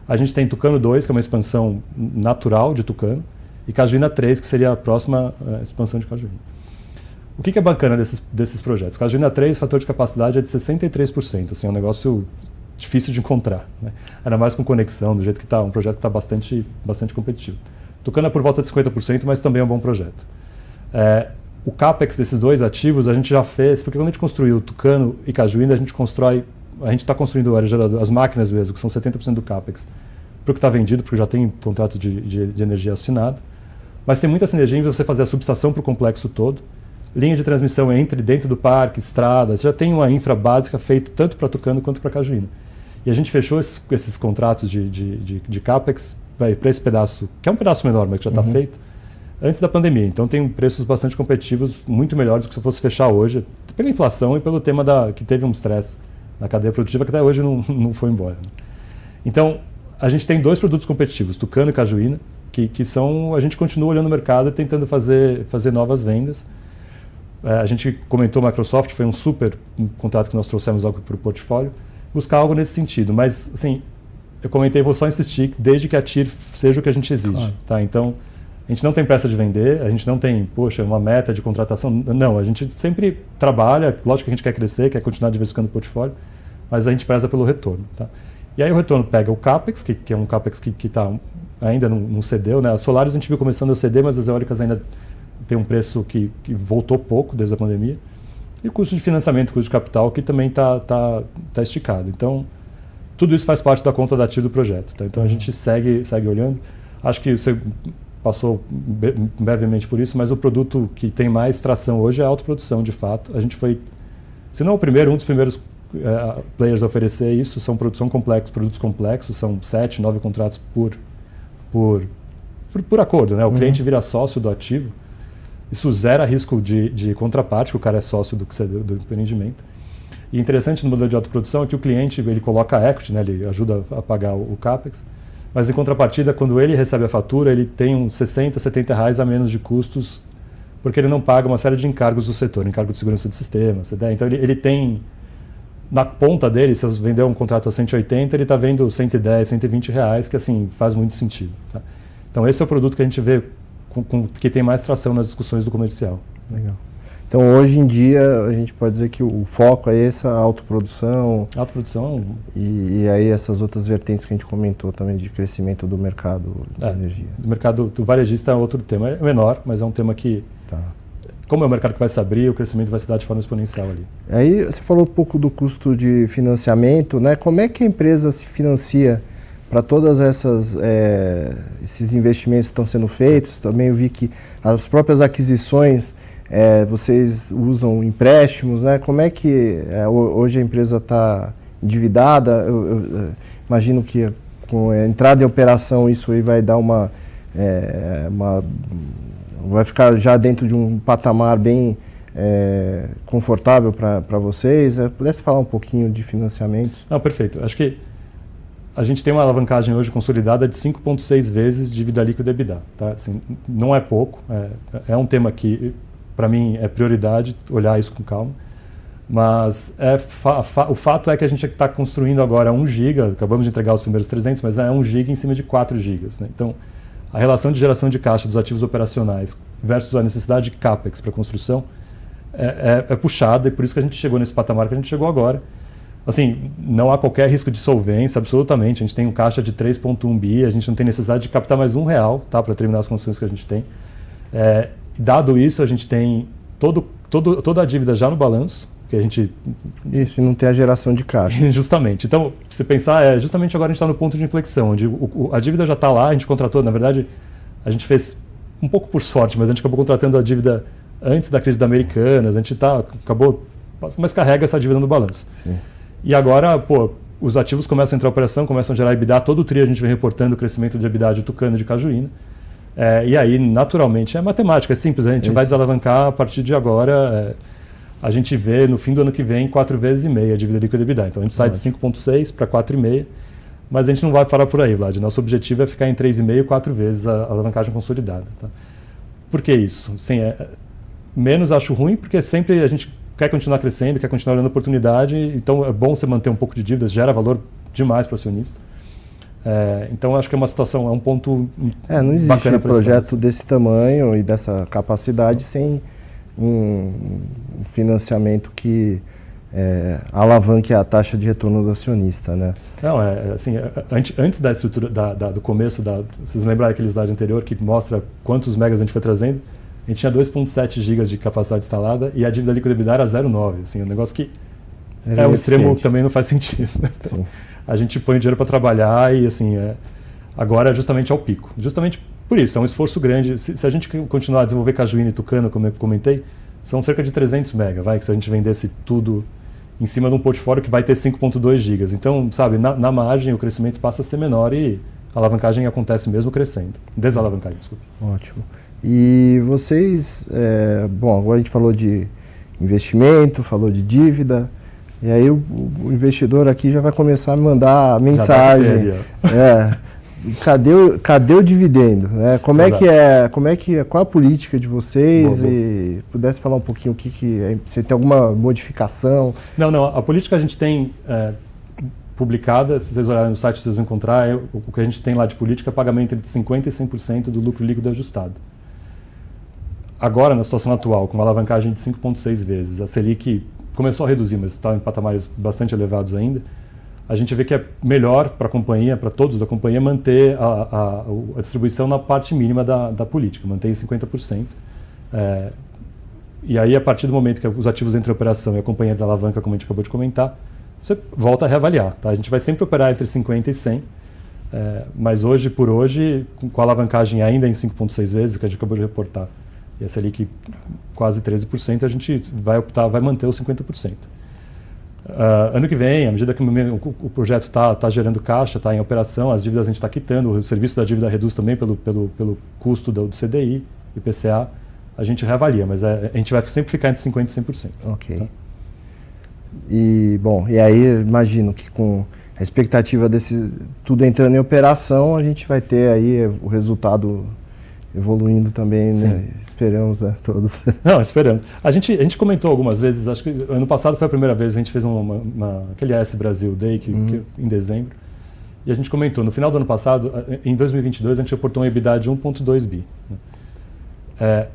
A gente tem Tucano 2, que é uma expansão natural de Tucano, e Cajuína 3, que seria a próxima expansão de Cajuína. O que é bacana desses projetos? Cajuína 3, o fator de capacidade é de 63%, assim, é um negócio difícil de encontrar, né? Ainda mais com conexão, do jeito que está, um projeto que está bastante competitivo. Tucano é por volta de 50%, mas também é um bom projeto. O CAPEX desses dois ativos a gente já fez, porque quando a gente construiu Tucano e Cajuína, a gente está construindo as máquinas mesmo, que são 70% do CAPEX, para o que está vendido, porque já tem contrato de energia assinado. Mas tem muita sinergia em você fazer a subestação para o complexo todo, linha de transmissão dentro do parque, estradas, já tem uma infra básica feita tanto para Tucano quanto para Cajuína. E a gente fechou esses contratos de CAPEX para esse pedaço, que é um pedaço menor, mas que já está feito, antes da pandemia. Então tem preços bastante competitivos, muito melhores do que se fosse fechar hoje, pela inflação e pelo tema que teve um estresse na cadeia produtiva que até hoje não foi embora. Né? Então, a gente tem dois produtos competitivos, Tucano e Cajuína, que são, a gente continua olhando o mercado e tentando fazer novas vendas. A gente comentou, a Microsoft foi um contrato que nós trouxemos logo para o portfólio, buscar algo nesse sentido, mas assim, eu comentei, vou só insistir, desde que a TIR seja o que a gente exige. Claro. Tá? Então, a gente não tem pressa de vender, a gente não tem, uma meta de contratação, não, a gente sempre trabalha, lógico que a gente quer crescer, quer continuar diversificando o portfólio, mas a gente preza pelo retorno. Tá? E aí o retorno pega o CAPEX, que é um CAPEX que ainda não cedeu, né? As solares a gente viu começando a ceder, mas as eólicas ainda tem um preço que voltou pouco desde a pandemia, e o custo de financiamento, o custo de capital, que também está esticado. Então, tudo isso faz parte da conta da TIR do projeto. Tá? Então, a gente segue olhando. Acho que você passou brevemente por isso, mas o produto que tem mais tração hoje é a autoprodução, de fato. A gente foi, se não o primeiro, um dos primeiros players a oferecer isso. São produtos complexos, são 7, 9 contratos por acordo. Né? O cliente vira sócio do ativo. Isso zera risco de contraparte, porque o cara é sócio do empreendimento. E interessante no modelo de autoprodução é que o cliente ele coloca a equity, né, ele ajuda a pagar o CAPEX, mas em contrapartida, quando ele recebe a fatura, ele tem uns 60, 70 reais a menos de custos, porque ele não paga uma série de encargos do setor, encargo de segurança de sistema, então ele tem, na ponta dele, se eu vender um contrato a 180, ele está vendo 110, 120 reais, que assim, faz muito sentido. Tá? Então esse é o produto que a gente vê que tem mais tração nas discussões do comercial. Legal. Então, hoje em dia, a gente pode dizer que o foco é essa autoprodução. Autoprodução. E aí essas outras vertentes que a gente comentou também de crescimento do mercado de energia. Do mercado do varejista é outro tema. É menor, mas é um tema que, como é um mercado que vai se abrir, o crescimento vai se dar de forma exponencial ali. Aí você falou um pouco do custo de financiamento, né? Como é que a empresa se financia para todas esses investimentos que estão sendo feitos? Também eu vi que as próprias aquisições, vocês usam empréstimos, né? Como é que hoje a empresa está endividada? Eu imagino que com a entrada em operação isso aí vai dar vai ficar já dentro de um patamar bem confortável para vocês. Pudesse falar um pouquinho de financiamentos? Não, perfeito. Acho que a gente tem uma alavancagem hoje consolidada de 5,6 vezes dívida líquida EBITDA. Tá? Assim, não é pouco, é um tema que, para mim, é prioridade, olhar isso com calma. Mas o fato é que a gente está construindo agora 1 giga, acabamos de entregar os primeiros 300, mas é 1 giga em cima de 4 gigas. Né? Então, a relação de geração de caixa dos ativos operacionais versus a necessidade de CAPEX para construção é puxada, e por isso que a gente chegou nesse patamar que a gente chegou agora. Assim, não há qualquer risco de solvência, absolutamente. A gente tem um caixa de 3,1 bi, a gente não tem necessidade de captar mais R$1, tá, para terminar as construções que a gente tem. Dado isso, a gente tem toda a dívida já no balanço, porque a gente... Isso, e não tem a geração de caixa. Justamente. Então, se pensar, justamente agora a gente está no ponto de inflexão, onde a dívida já está lá, a gente contratou, na verdade, a gente fez um pouco por sorte, mas a gente acabou contratando a dívida antes da crise da Americanas, a gente acabou, mas carrega essa dívida no balanço. Sim. E agora, os ativos começam a entrar em operação, começam a gerar EBITDA, todo o TRI a gente vem reportando o crescimento de EBITDA de Tucano e de Cajuína. E aí, naturalmente, é matemática, é simples, a gente vai desalavancar a partir de agora. A gente vê no fim do ano que vem 4,5 vezes a dívida líquida EBITDA. Então a gente sai de 5,6 para 4,5, mas a gente não vai parar por aí, Vlad. Nosso objetivo é ficar em 3,5, 4 vezes a alavancagem consolidada. Tá? Por que isso? Sim, menos acho ruim, porque sempre a gente quer continuar crescendo, quer continuar olhando oportunidade, então é bom você manter um pouco de dívidas, gera valor demais para o acionista. Então acho que é uma situação, é um ponto bacana. Não existe um projeto desse tamanho e dessa capacidade sem um financiamento que alavanque a taxa de retorno do acionista, né? Não, assim, antes da estrutura, do começo, vocês lembraram aquele slide anterior que mostra quantos megas a gente foi trazendo? A gente tinha 2,7 gigas de capacidade instalada e a dívida líquida EBITDA era 0,9. Assim, um negócio que um extremo que também não faz sentido. Então, a gente põe o dinheiro para trabalhar e assim, agora justamente ao pico. Justamente por isso, é um esforço grande. Se a gente continuar a desenvolver Cajuína e Tucano, como eu comentei, são cerca de 300 mega, que se a gente vendesse tudo em cima de um portfólio que vai ter 5,2 gigas. Então, sabe, na margem o crescimento passa a ser menor e a alavancagem acontece mesmo crescendo. Desalavancagem, desculpa. Ótimo. E vocês, agora a gente falou de investimento, falou de dívida, e aí o investidor aqui já vai começar a mandar mensagem. Cadê o dividendo? Né? Qual a política de vocês? Boa. E pudesse falar um pouquinho você tem alguma modificação? Não, a política a gente tem publicada, se vocês olharem no site vocês vão encontrar, o que a gente tem lá de política é pagamento entre 50% e 100% do lucro líquido ajustado. Agora, na situação atual, com uma alavancagem de 5,6 vezes, a Selic começou a reduzir, mas está em patamares bastante elevados ainda, a gente vê que é melhor para a companhia, para todos da companhia, manter a distribuição na parte mínima da política, manter em 50%. E aí, a partir do momento que os ativos entram em operação e a companhia desalavanca, como a gente acabou de comentar, você volta a reavaliar. Tá? A gente vai sempre operar entre 50 e 100, mas hoje por hoje, com a alavancagem ainda em 5,6 vezes, que a gente acabou de reportar, e a Selic quase 13%, a gente vai manter os 50%. Ano que vem, à medida que o projeto está gerando caixa, está em operação, as dívidas a gente está quitando, o serviço da dívida reduz também pelo custo do CDI, IPCA, a gente reavalia, mas a gente vai sempre ficar entre 50% e 100%. Ok. Tá? E aí imagino que com a expectativa desse tudo entrando em operação, a gente vai ter aí o resultado evoluindo também, né? Esperamos, todos. Não, esperamos. A gente comentou algumas vezes, acho que ano passado foi a primeira vez, a gente fez aquele AS Brasil Day, em dezembro, e a gente comentou, no final do ano passado, em 2022, a gente reportou um EBITDA de 1,2 bi. Né?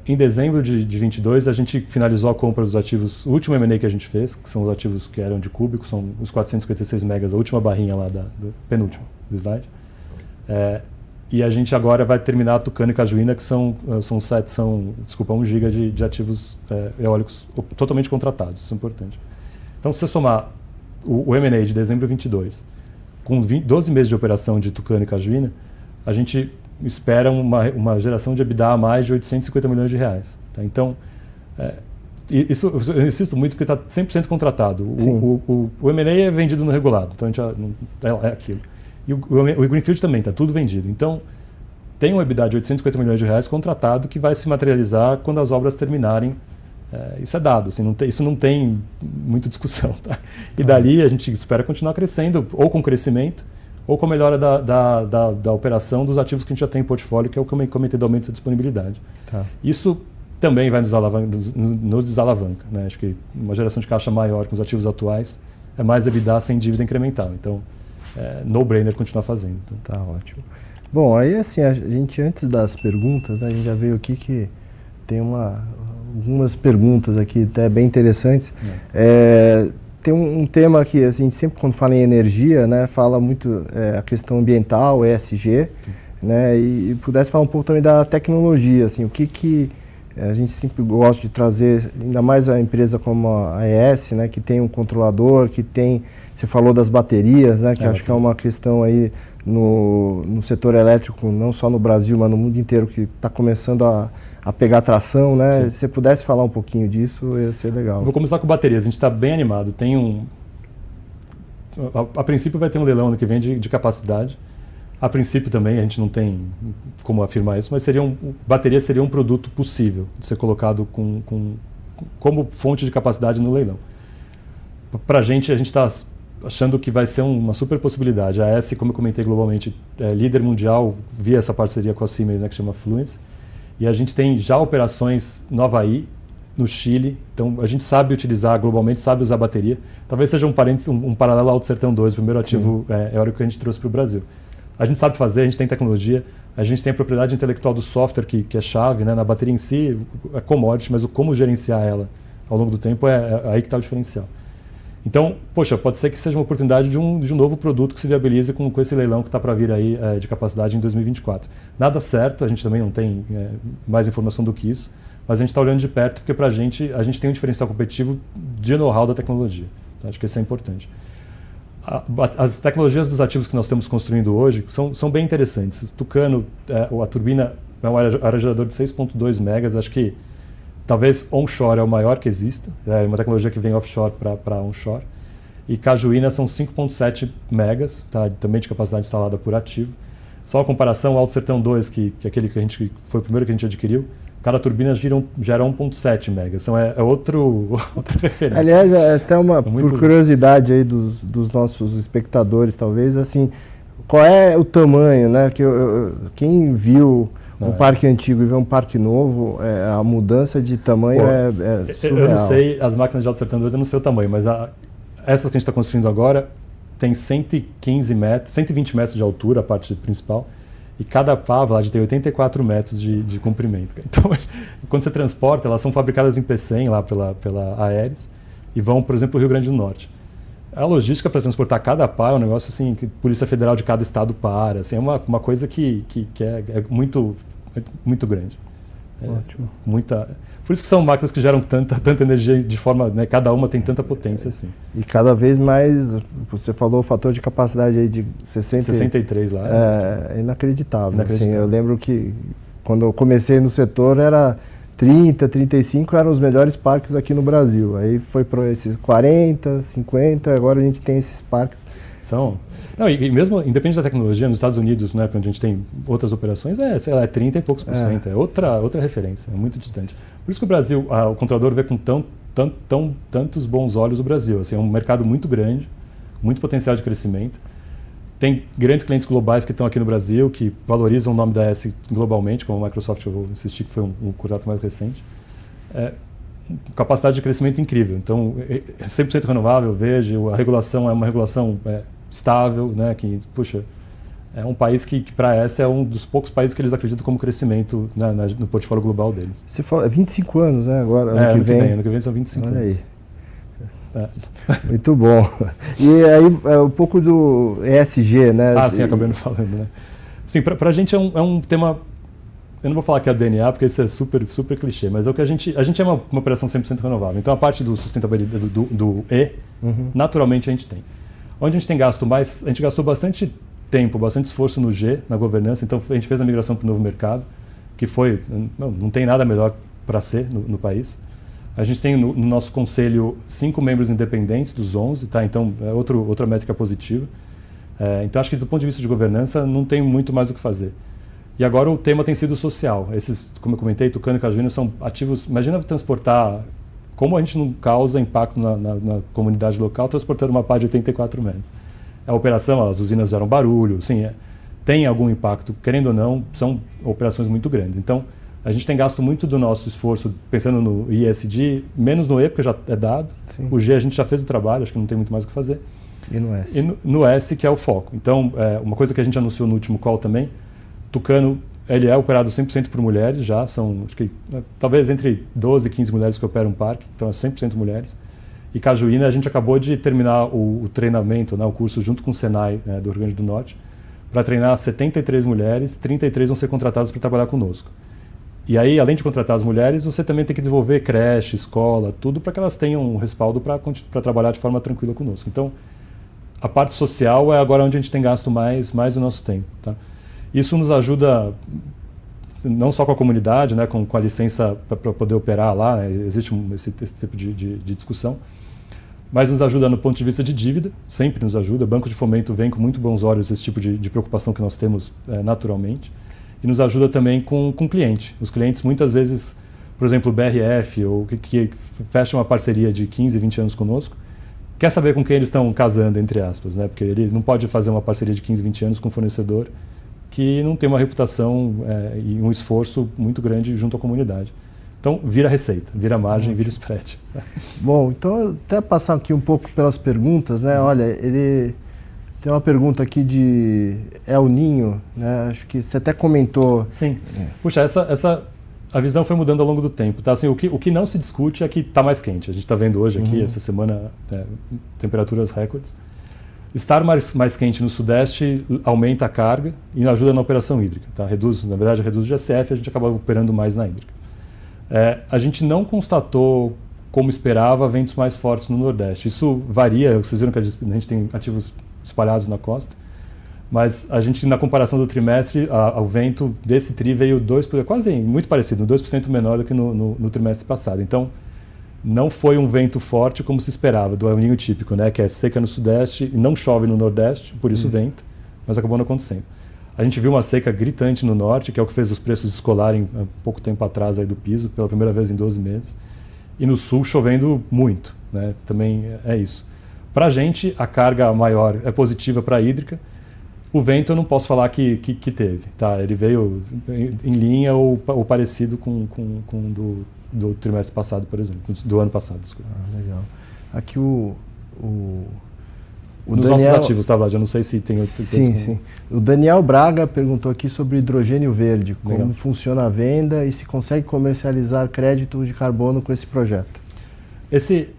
Em dezembro de 2022, a gente finalizou a compra dos ativos, o último M&A que a gente fez, que são os ativos que eram de Cúbico, são os 456 megas, a última barrinha lá, penúltima do slide. E a gente agora vai terminar a Tucano e Cajuína, que são 1 giga de ativos eólicos totalmente contratados, isso é importante. Então, se você somar o M&A de dezembro de 2022, com 12 meses de operação de Tucano e Cajuína, a gente espera uma geração de EBITDA a mais de 850 milhões de reais. Tá? Então, isso eu insisto muito porque está 100% contratado. O M&A é vendido no regulado, então a gente é aquilo. E o Greenfield também, está tudo vendido. Então, tem um EBITDA de 850 milhões de reais contratado que vai se materializar quando as obras terminarem. Isso é dado, assim, isso não tem muita discussão. Tá? E dali a gente espera continuar crescendo, ou com crescimento, ou com a melhora da operação dos ativos que a gente já tem em portfólio, que é o que eu comentei do aumento da disponibilidade. Tá. Isso também vai nos desalavanca. Né? Acho que uma geração de caixa maior com os ativos atuais é mais EBITDA sem dívida incremental. Então, no-brainer continuar fazendo. Então. Tá ótimo. Bom, aí assim, a gente antes das perguntas, né, a gente já veio aqui que tem algumas perguntas aqui até bem interessantes. Tem um tema que assim, sempre quando fala em energia, né, fala muito a questão ambiental, ESG, né, e pudesse falar um pouco também da tecnologia, assim, o que A gente sempre gosta de trazer, ainda mais a empresa como a AES, né, que tem um controlador, que tem, você falou das baterias, né, que acho que é uma questão aí no setor elétrico, não só no Brasil, mas no mundo inteiro, que está começando a pegar tração, né? Se você pudesse falar um pouquinho disso, ia ser legal. Vou começar com baterias, a gente está bem animado. A princípio vai ter um leilão ano que vem de capacidade. A princípio também, a gente não tem como afirmar isso, mas bateria seria um produto possível de ser colocado como fonte de capacidade no leilão. Para a gente está achando que vai ser uma super possibilidade. A AES, como eu comentei globalmente, é líder mundial via essa parceria com a Siemens, né, que chama Fluence. E a gente tem já operações no Havaí, no Chile, então a gente sabe utilizar globalmente, sabe usar bateria. Talvez seja um paralelo ao Alto Sertão 2, o primeiro ativo eólico que a gente trouxe para o Brasil. A gente sabe fazer, a gente tem tecnologia, a gente tem a propriedade intelectual do software que é chave, né? Na bateria em si é commodity, mas o como gerenciar ela ao longo do tempo é aí que está o diferencial. Então, poxa, pode ser que seja uma oportunidade de um novo produto que se viabilize com esse leilão que está para vir aí de capacidade em 2024. Nada certo, a gente também não tem mais informação do que isso, mas a gente está olhando de perto porque para a gente tem um diferencial competitivo de know-how da tecnologia. Então, acho que isso é importante. As tecnologias dos ativos que nós estamos construindo hoje são bem interessantes. Tucano, a turbina é um aerogerador de 6.2 megas, acho que talvez onshore é o maior que exista, é uma tecnologia que vem offshore para onshore. E Cajuína são 5.7 megas, tá, também de capacidade instalada por ativo. Só a comparação, o Alto Sertão 2, que é aquele que foi o primeiro que a gente adquiriu, cada turbina gera 1.7 megas, então outra referência. Aliás, até por curiosidade aí dos nossos espectadores, talvez, assim, qual é o tamanho, né? Quem viu um parque antigo e vê um parque novo, a mudança de tamanho é surreal. Eu não sei, as máquinas de Alto Sertão 2 eu não sei o tamanho, mas essas que a gente está construindo agora tem 115 metros, 120 metros de altura, a parte principal, e cada pá lá tem 84 metros de comprimento. Então, quando você transporta, elas são fabricadas em Pecém, lá pela Aeres, e vão, por exemplo, para o Rio Grande do Norte. A logística para transportar cada pá é um negócio assim, que a Polícia Federal de cada estado para, assim, é uma coisa que é muito, muito grande. Ótimo. Por isso que são máquinas que geram tanta energia de forma, né, cada uma tem tanta potência assim. E cada vez mais, você falou o fator de capacidade aí de 63 lá. É inacreditável. Assim, eu lembro que quando eu comecei no setor era 30, 35 eram os melhores parques aqui no Brasil. Aí foi para esses 40, 50, agora a gente tem esses parques. E mesmo, independente da tecnologia, nos Estados Unidos, né, onde a gente tem outras operações, é 30 e poucos por cento, é outra referência, é muito distante. Por isso que o Brasil, o controlador vê com tantos bons olhos o Brasil. Assim, é um mercado muito grande, muito potencial de crescimento. Tem grandes clientes globais que estão aqui no Brasil, que valorizam o nome da AES globalmente, como a Microsoft, eu vou insistir que foi um contrato mais recente. Capacidade de crescimento incrível. Então, é 100% renovável, eu vejo, a regulação é uma regulação estável, né, que, puxa, é um país que para a AES é um dos poucos países que eles acreditam como crescimento no portfólio global deles. Você fala 25 anos, né, agora, ano que vem são 25 Olha anos. Aí. Muito bom. E aí, um pouco do ESG, né? Sim, acabei não falando, né? Sim, para a gente é um tema, eu não vou falar que é o DNA, porque isso é super, super clichê, mas é o que a gente é uma operação 100% renovável. Então, a parte do sustentabilidade, do E, naturalmente a gente tem. Onde a gente tem gasto mais, a gente gastou bastante tempo, bastante esforço no G, na governança, então a gente fez a migração para o novo mercado, que não tem nada melhor para ser no país. A gente tem no nosso conselho 5 membros independentes dos 11, tá? Então é outra métrica positiva. Então acho que do ponto de vista de governança não tem muito mais o que fazer. E agora o tema tem sido social. Esses, como eu comentei, Tucano e Cajuína são ativos. Imagina transportar, como a gente não causa impacto na comunidade local transportando uma pá de 84 metros. A operação, as usinas geram barulho, sim, tem algum impacto, querendo ou não, são operações muito grandes. Então, a gente tem gasto muito do nosso esforço pensando no ESG, menos no E, porque já é dado. Sim. O G a gente já fez o trabalho, acho que não tem muito mais o que fazer. E no S? E no S, que é o foco. Então, uma coisa que a gente anunciou no último call também, Tucano, ele é operado 100% por mulheres já, são acho que talvez entre 12 e 15 mulheres que operam o parque, então é 100% mulheres. E Cajuína, a gente acabou de terminar o treinamento, né, o curso junto com o Senai do Rio Grande do Norte, para treinar 73 mulheres, 33 vão ser contratadas para trabalhar conosco. E aí, além de contratar as mulheres, você também tem que desenvolver creche, escola, tudo para que elas tenham um respaldo para trabalhar de forma tranquila conosco. Então, a parte social é agora onde a gente tem gasto mais o nosso tempo. Tá? Isso nos ajuda não só com a comunidade, né, com a licença para poder operar lá, né, existe esse tipo de discussão, mas nos ajuda no ponto de vista de dívida, sempre nos ajuda. O Banco de Fomento vem com muito bons olhos esse tipo de preocupação que nós temos naturalmente. E nos ajuda também com o cliente. Os clientes muitas vezes, por exemplo, o BRF, ou que fecha uma parceria de 15, 20 anos conosco, quer saber com quem eles estão casando, entre aspas, né? Porque ele não pode fazer uma parceria de 15, 20 anos com um fornecedor que não tem uma reputação e um esforço muito grande junto à comunidade. Então, vira receita, vira margem, vira spread. Bom, então até passar aqui um pouco pelas perguntas, né? Olha, ele tem uma pergunta aqui de El Ninho, né? Acho que você até comentou. Sim. Puxa, a visão foi mudando ao longo do tempo. Tá? Assim, o que não se discute é que está mais quente. A gente está vendo hoje aqui, essa semana, temperaturas recordes. Estar mais quente no Sudeste aumenta a carga e ajuda na operação hídrica. Tá? Na verdade, reduz o GSF e a gente acaba operando mais na hídrica. A gente não constatou, como esperava, ventos mais fortes no Nordeste. Isso varia, vocês viram que a gente tem ativos espalhados na costa, mas a gente, na comparação do trimestre, o vento desse TRI veio quase muito parecido, 2% menor do que no trimestre passado. Então, não foi um vento forte como se esperava, do El Niño típico, né, que é seca no Sudeste e não chove no Nordeste, por isso venta, mas acabou não acontecendo. A gente viu uma seca gritante no Norte, que é o que fez os preços descolarem há pouco tempo atrás aí do piso, pela primeira vez em 12 meses. E no Sul chovendo muito, né? Também é isso. Para a gente, a carga maior é positiva para a hídrica. O vento eu não posso falar que teve. Tá? Ele veio em linha ou parecido com do trimestre passado, por exemplo, do ano passado. Desculpa. Legal. Aqui o nos Daniel... nossos ativos, tá, Vlad? Eu não sei se tem outro. Sim. O Daniel Braga perguntou aqui sobre hidrogênio verde, como funciona a venda e se consegue comercializar crédito de carbono com esse projeto. Esse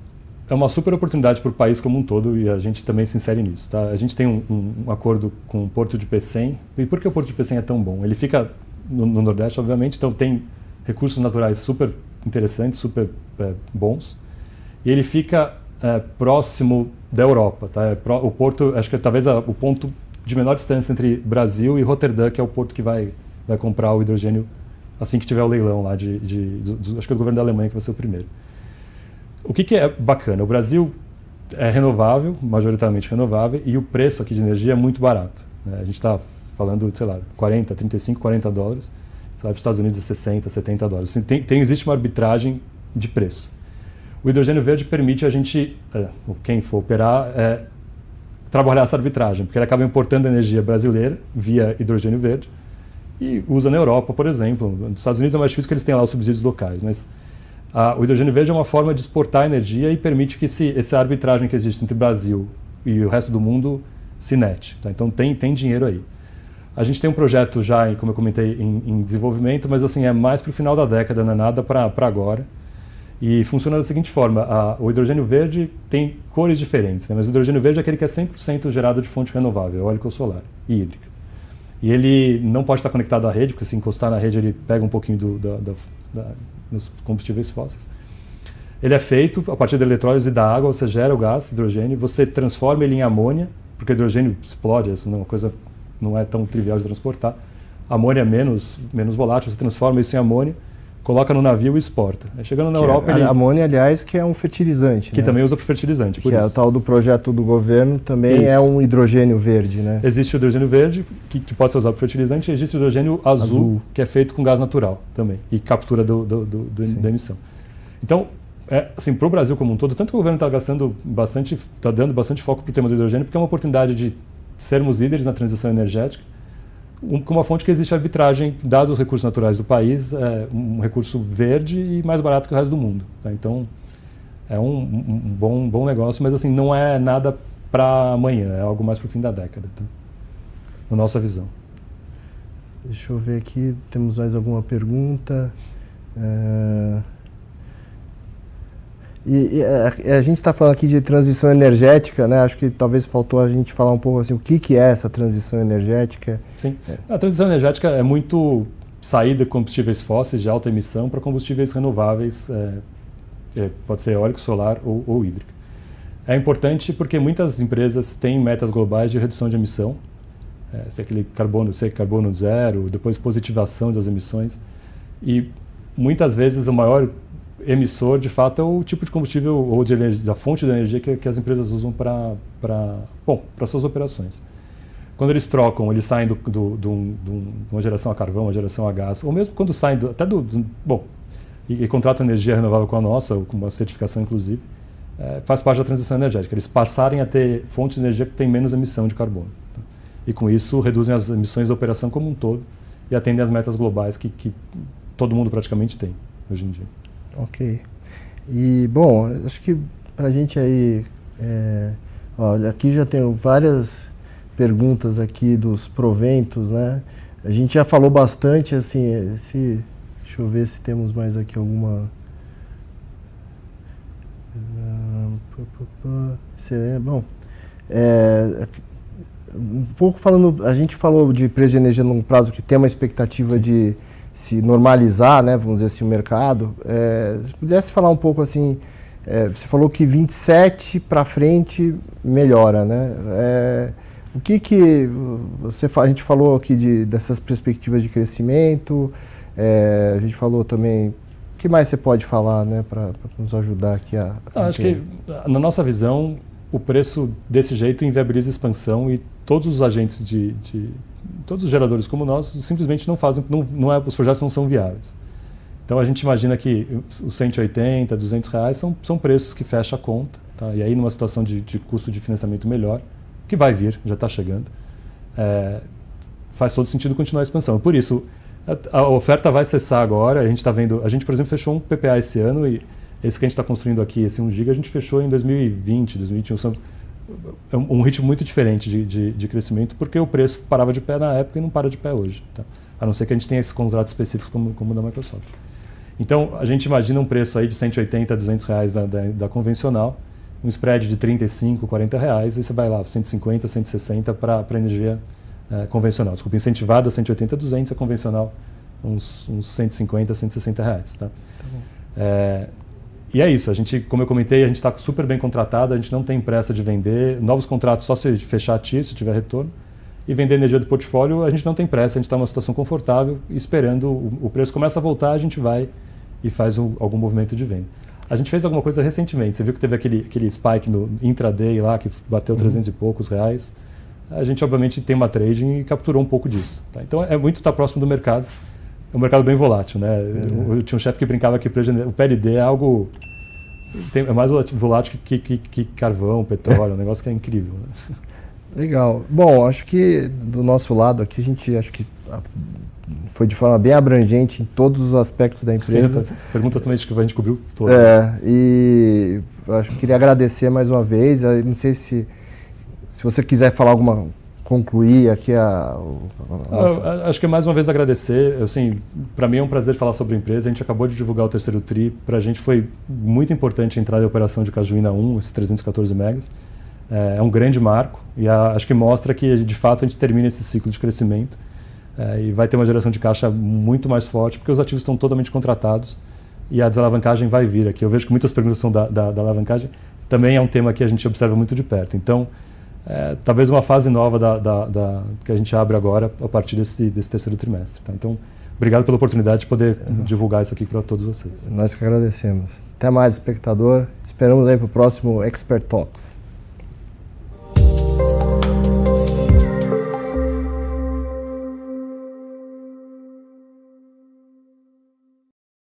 é uma super oportunidade para o país como um todo e a gente também se insere nisso. Tá? A gente tem um acordo com o Porto de Pecém. E por que o Porto de Pecém é tão bom? Ele fica no Nordeste, obviamente, então tem recursos naturais super interessantes, super bons. E ele fica próximo da Europa. Tá? O porto, acho que é talvez o ponto de menor distância entre Brasil e Roterdã, que é o porto que vai comprar o hidrogênio assim que tiver o leilão lá, acho que é do governo da Alemanha que vai ser o primeiro. O que é bacana? O Brasil é renovável, majoritariamente renovável, e o preço aqui de energia é muito barato. Né? A gente está falando, sei lá, 40, 35, 40 dólares. Você vai para os Estados Unidos é 60, 70 dólares. Assim, existe uma arbitragem de preço. O hidrogênio verde permite a gente, quem for operar, trabalhar essa arbitragem, porque ele acaba importando energia brasileira via hidrogênio verde e usa na Europa, por exemplo. Nos Estados Unidos é mais difícil porque eles têm lá os subsídios locais, mas o hidrogênio verde é uma forma de exportar energia e permite que essa arbitragem que existe entre o Brasil e o resto do mundo se nete. Tá? Então tem dinheiro aí. A gente tem um projeto já, como eu comentei, em desenvolvimento, mas assim, é mais para o final da década, não é nada para agora. E funciona da seguinte forma, o hidrogênio verde tem cores diferentes, né? Mas o hidrogênio verde é aquele que é 100% gerado de fonte renovável, eólica ou solar, e hídrica. E ele não pode estar conectado à rede, porque se encostar na rede ele pega um pouquinho dos combustíveis fósseis. Ele é feito a partir da eletrólise da água, você gera o gás, hidrogênio, você transforma ele em amônia, porque o hidrogênio explode, isso não é uma coisa, não é tão trivial de transportar. A amônia é menos volátil, você transforma isso em amônia, coloca no navio e exporta. Aí chegando na Europa... A amônia, aliás, que é um fertilizante. Que também usa para fertilizante. Que é o tal do projeto do governo, também é um hidrogênio verde, né? Existe o hidrogênio verde, que pode ser usado para fertilizante, e existe o hidrogênio azul, que é feito com gás natural também, e captura da emissão. Então, assim, para o Brasil como um todo, tanto que o governo está dando bastante foco para o tema do hidrogênio, porque é uma oportunidade de sermos líderes na transição energética, com uma fonte que existe arbitragem, dados os recursos naturais do país, um recurso verde e mais barato que o resto do mundo. Tá? Então, é um bom negócio, mas assim, não é nada para amanhã, é algo mais para o fim da década, tá? Na nossa visão. Deixa eu ver aqui, temos mais alguma pergunta? A gente está falando aqui de transição energética, né? Acho que talvez faltou a gente falar um pouco assim, o que é essa transição energética? Sim, a transição energética é muito sair de combustíveis fósseis de alta emissão para combustíveis renováveis, pode ser eólico, solar ou hídrico. É importante porque muitas empresas têm metas globais de redução de emissão, se é aquele carbono zero, depois positivação das emissões, e muitas vezes o maior emissor, de fato, é o tipo de combustível ou da fonte de energia que as empresas usam para suas operações. Quando eles trocam, eles saem de uma geração a carvão, uma geração a gás, ou mesmo quando saem e contratam energia renovável com a nossa, ou com uma certificação inclusive, faz parte da transição energética. Eles passarem a ter fontes de energia que têm menos emissão de carbono. Tá? E com isso reduzem as emissões da operação como um todo e atendem às metas globais que todo mundo praticamente tem hoje em dia. Ok. E, bom, acho que para a gente aí, olha, aqui já tenho várias perguntas aqui dos proventos, né? A gente já falou bastante, assim, deixa eu ver se temos mais aqui alguma... Bom, um pouco falando, a gente falou de preço de energia a longo prazo que tem uma expectativa de se normalizar, né, vamos dizer assim, o mercado. Se pudesse falar um pouco assim, você falou que 27 para frente melhora, né? O que a gente falou aqui dessas perspectivas de crescimento, a gente falou também, o que mais você pode falar, né, para nos ajudar aqui a... Acho que, na nossa visão, o preço desse jeito inviabiliza a expansão e todos os agentes todos os geradores como nós simplesmente não fazem, os projetos não são viáveis. Então a gente imagina que os 180, 200 reais são preços que fecham a conta, tá? E aí numa situação de custo de financiamento melhor, que vai vir, já está chegando, faz todo sentido continuar a expansão. Por isso, a oferta vai cessar agora. A gente está vendo, por exemplo, fechou um PPA esse ano e esse que a gente está construindo aqui, esse 1 GB, a gente fechou em 2020, 2021. É um ritmo muito diferente de crescimento, porque o preço parava de pé na época e não para de pé hoje. Tá? A não ser que a gente tenha esses contratos específicos como o da Microsoft. Então, a gente imagina um preço aí de 180 a 200 reais da convencional, um spread de 35, 40 reais, e você vai lá, 150, 160 para a energia convencional. Desculpa, incentivada 180 a 200, a convencional uns 150, 160 reais. Tá? Tá bom. E é isso, como eu comentei, a gente está super bem contratado, a gente não tem pressa de vender, novos contratos só se fechar a TIR, se tiver retorno, e vender energia do portfólio, a gente não tem pressa, a gente está numa situação confortável, esperando o preço começa a voltar, a gente vai e faz algum movimento de venda. A gente fez alguma coisa recentemente, você viu que teve aquele spike no intraday lá, que bateu 300 e poucos reais, a gente obviamente tem uma trading e capturou um pouco disso. Tá? Então está próximo do mercado. É um mercado bem volátil, né? Eu tinha um chefe que brincava que o PLD é algo... é mais volátil que carvão, petróleo, é um negócio que é incrível. Né? Legal. Bom, acho que do nosso lado aqui, acho que foi de forma bem abrangente em todos os aspectos da empresa. Sim, as perguntas também que a gente cobriu todas. E acho que queria agradecer mais uma vez. Eu não sei se você quiser falar concluir aqui acho que é mais uma vez agradecer. Assim, para mim é um prazer falar sobre a empresa. A gente acabou de divulgar o terceiro TRI. Para a gente foi muito importante a entrada em operação de Cajuína 1, esses 314 megas. É um grande marco e acho que mostra que de fato a gente termina esse ciclo de crescimento e vai ter uma geração de caixa muito mais forte porque os ativos estão totalmente contratados e a desalavancagem vai vir aqui. Eu vejo que muitas perguntas são da alavancagem. Também é um tema que a gente observa muito de perto. Então, talvez uma fase nova que a gente abre agora a partir desse terceiro trimestre. Tá? Então, obrigado pela oportunidade de poder divulgar isso aqui para todos vocês. Nós que agradecemos. Até mais, espectador. Esperamos aí para o próximo Expert Talks.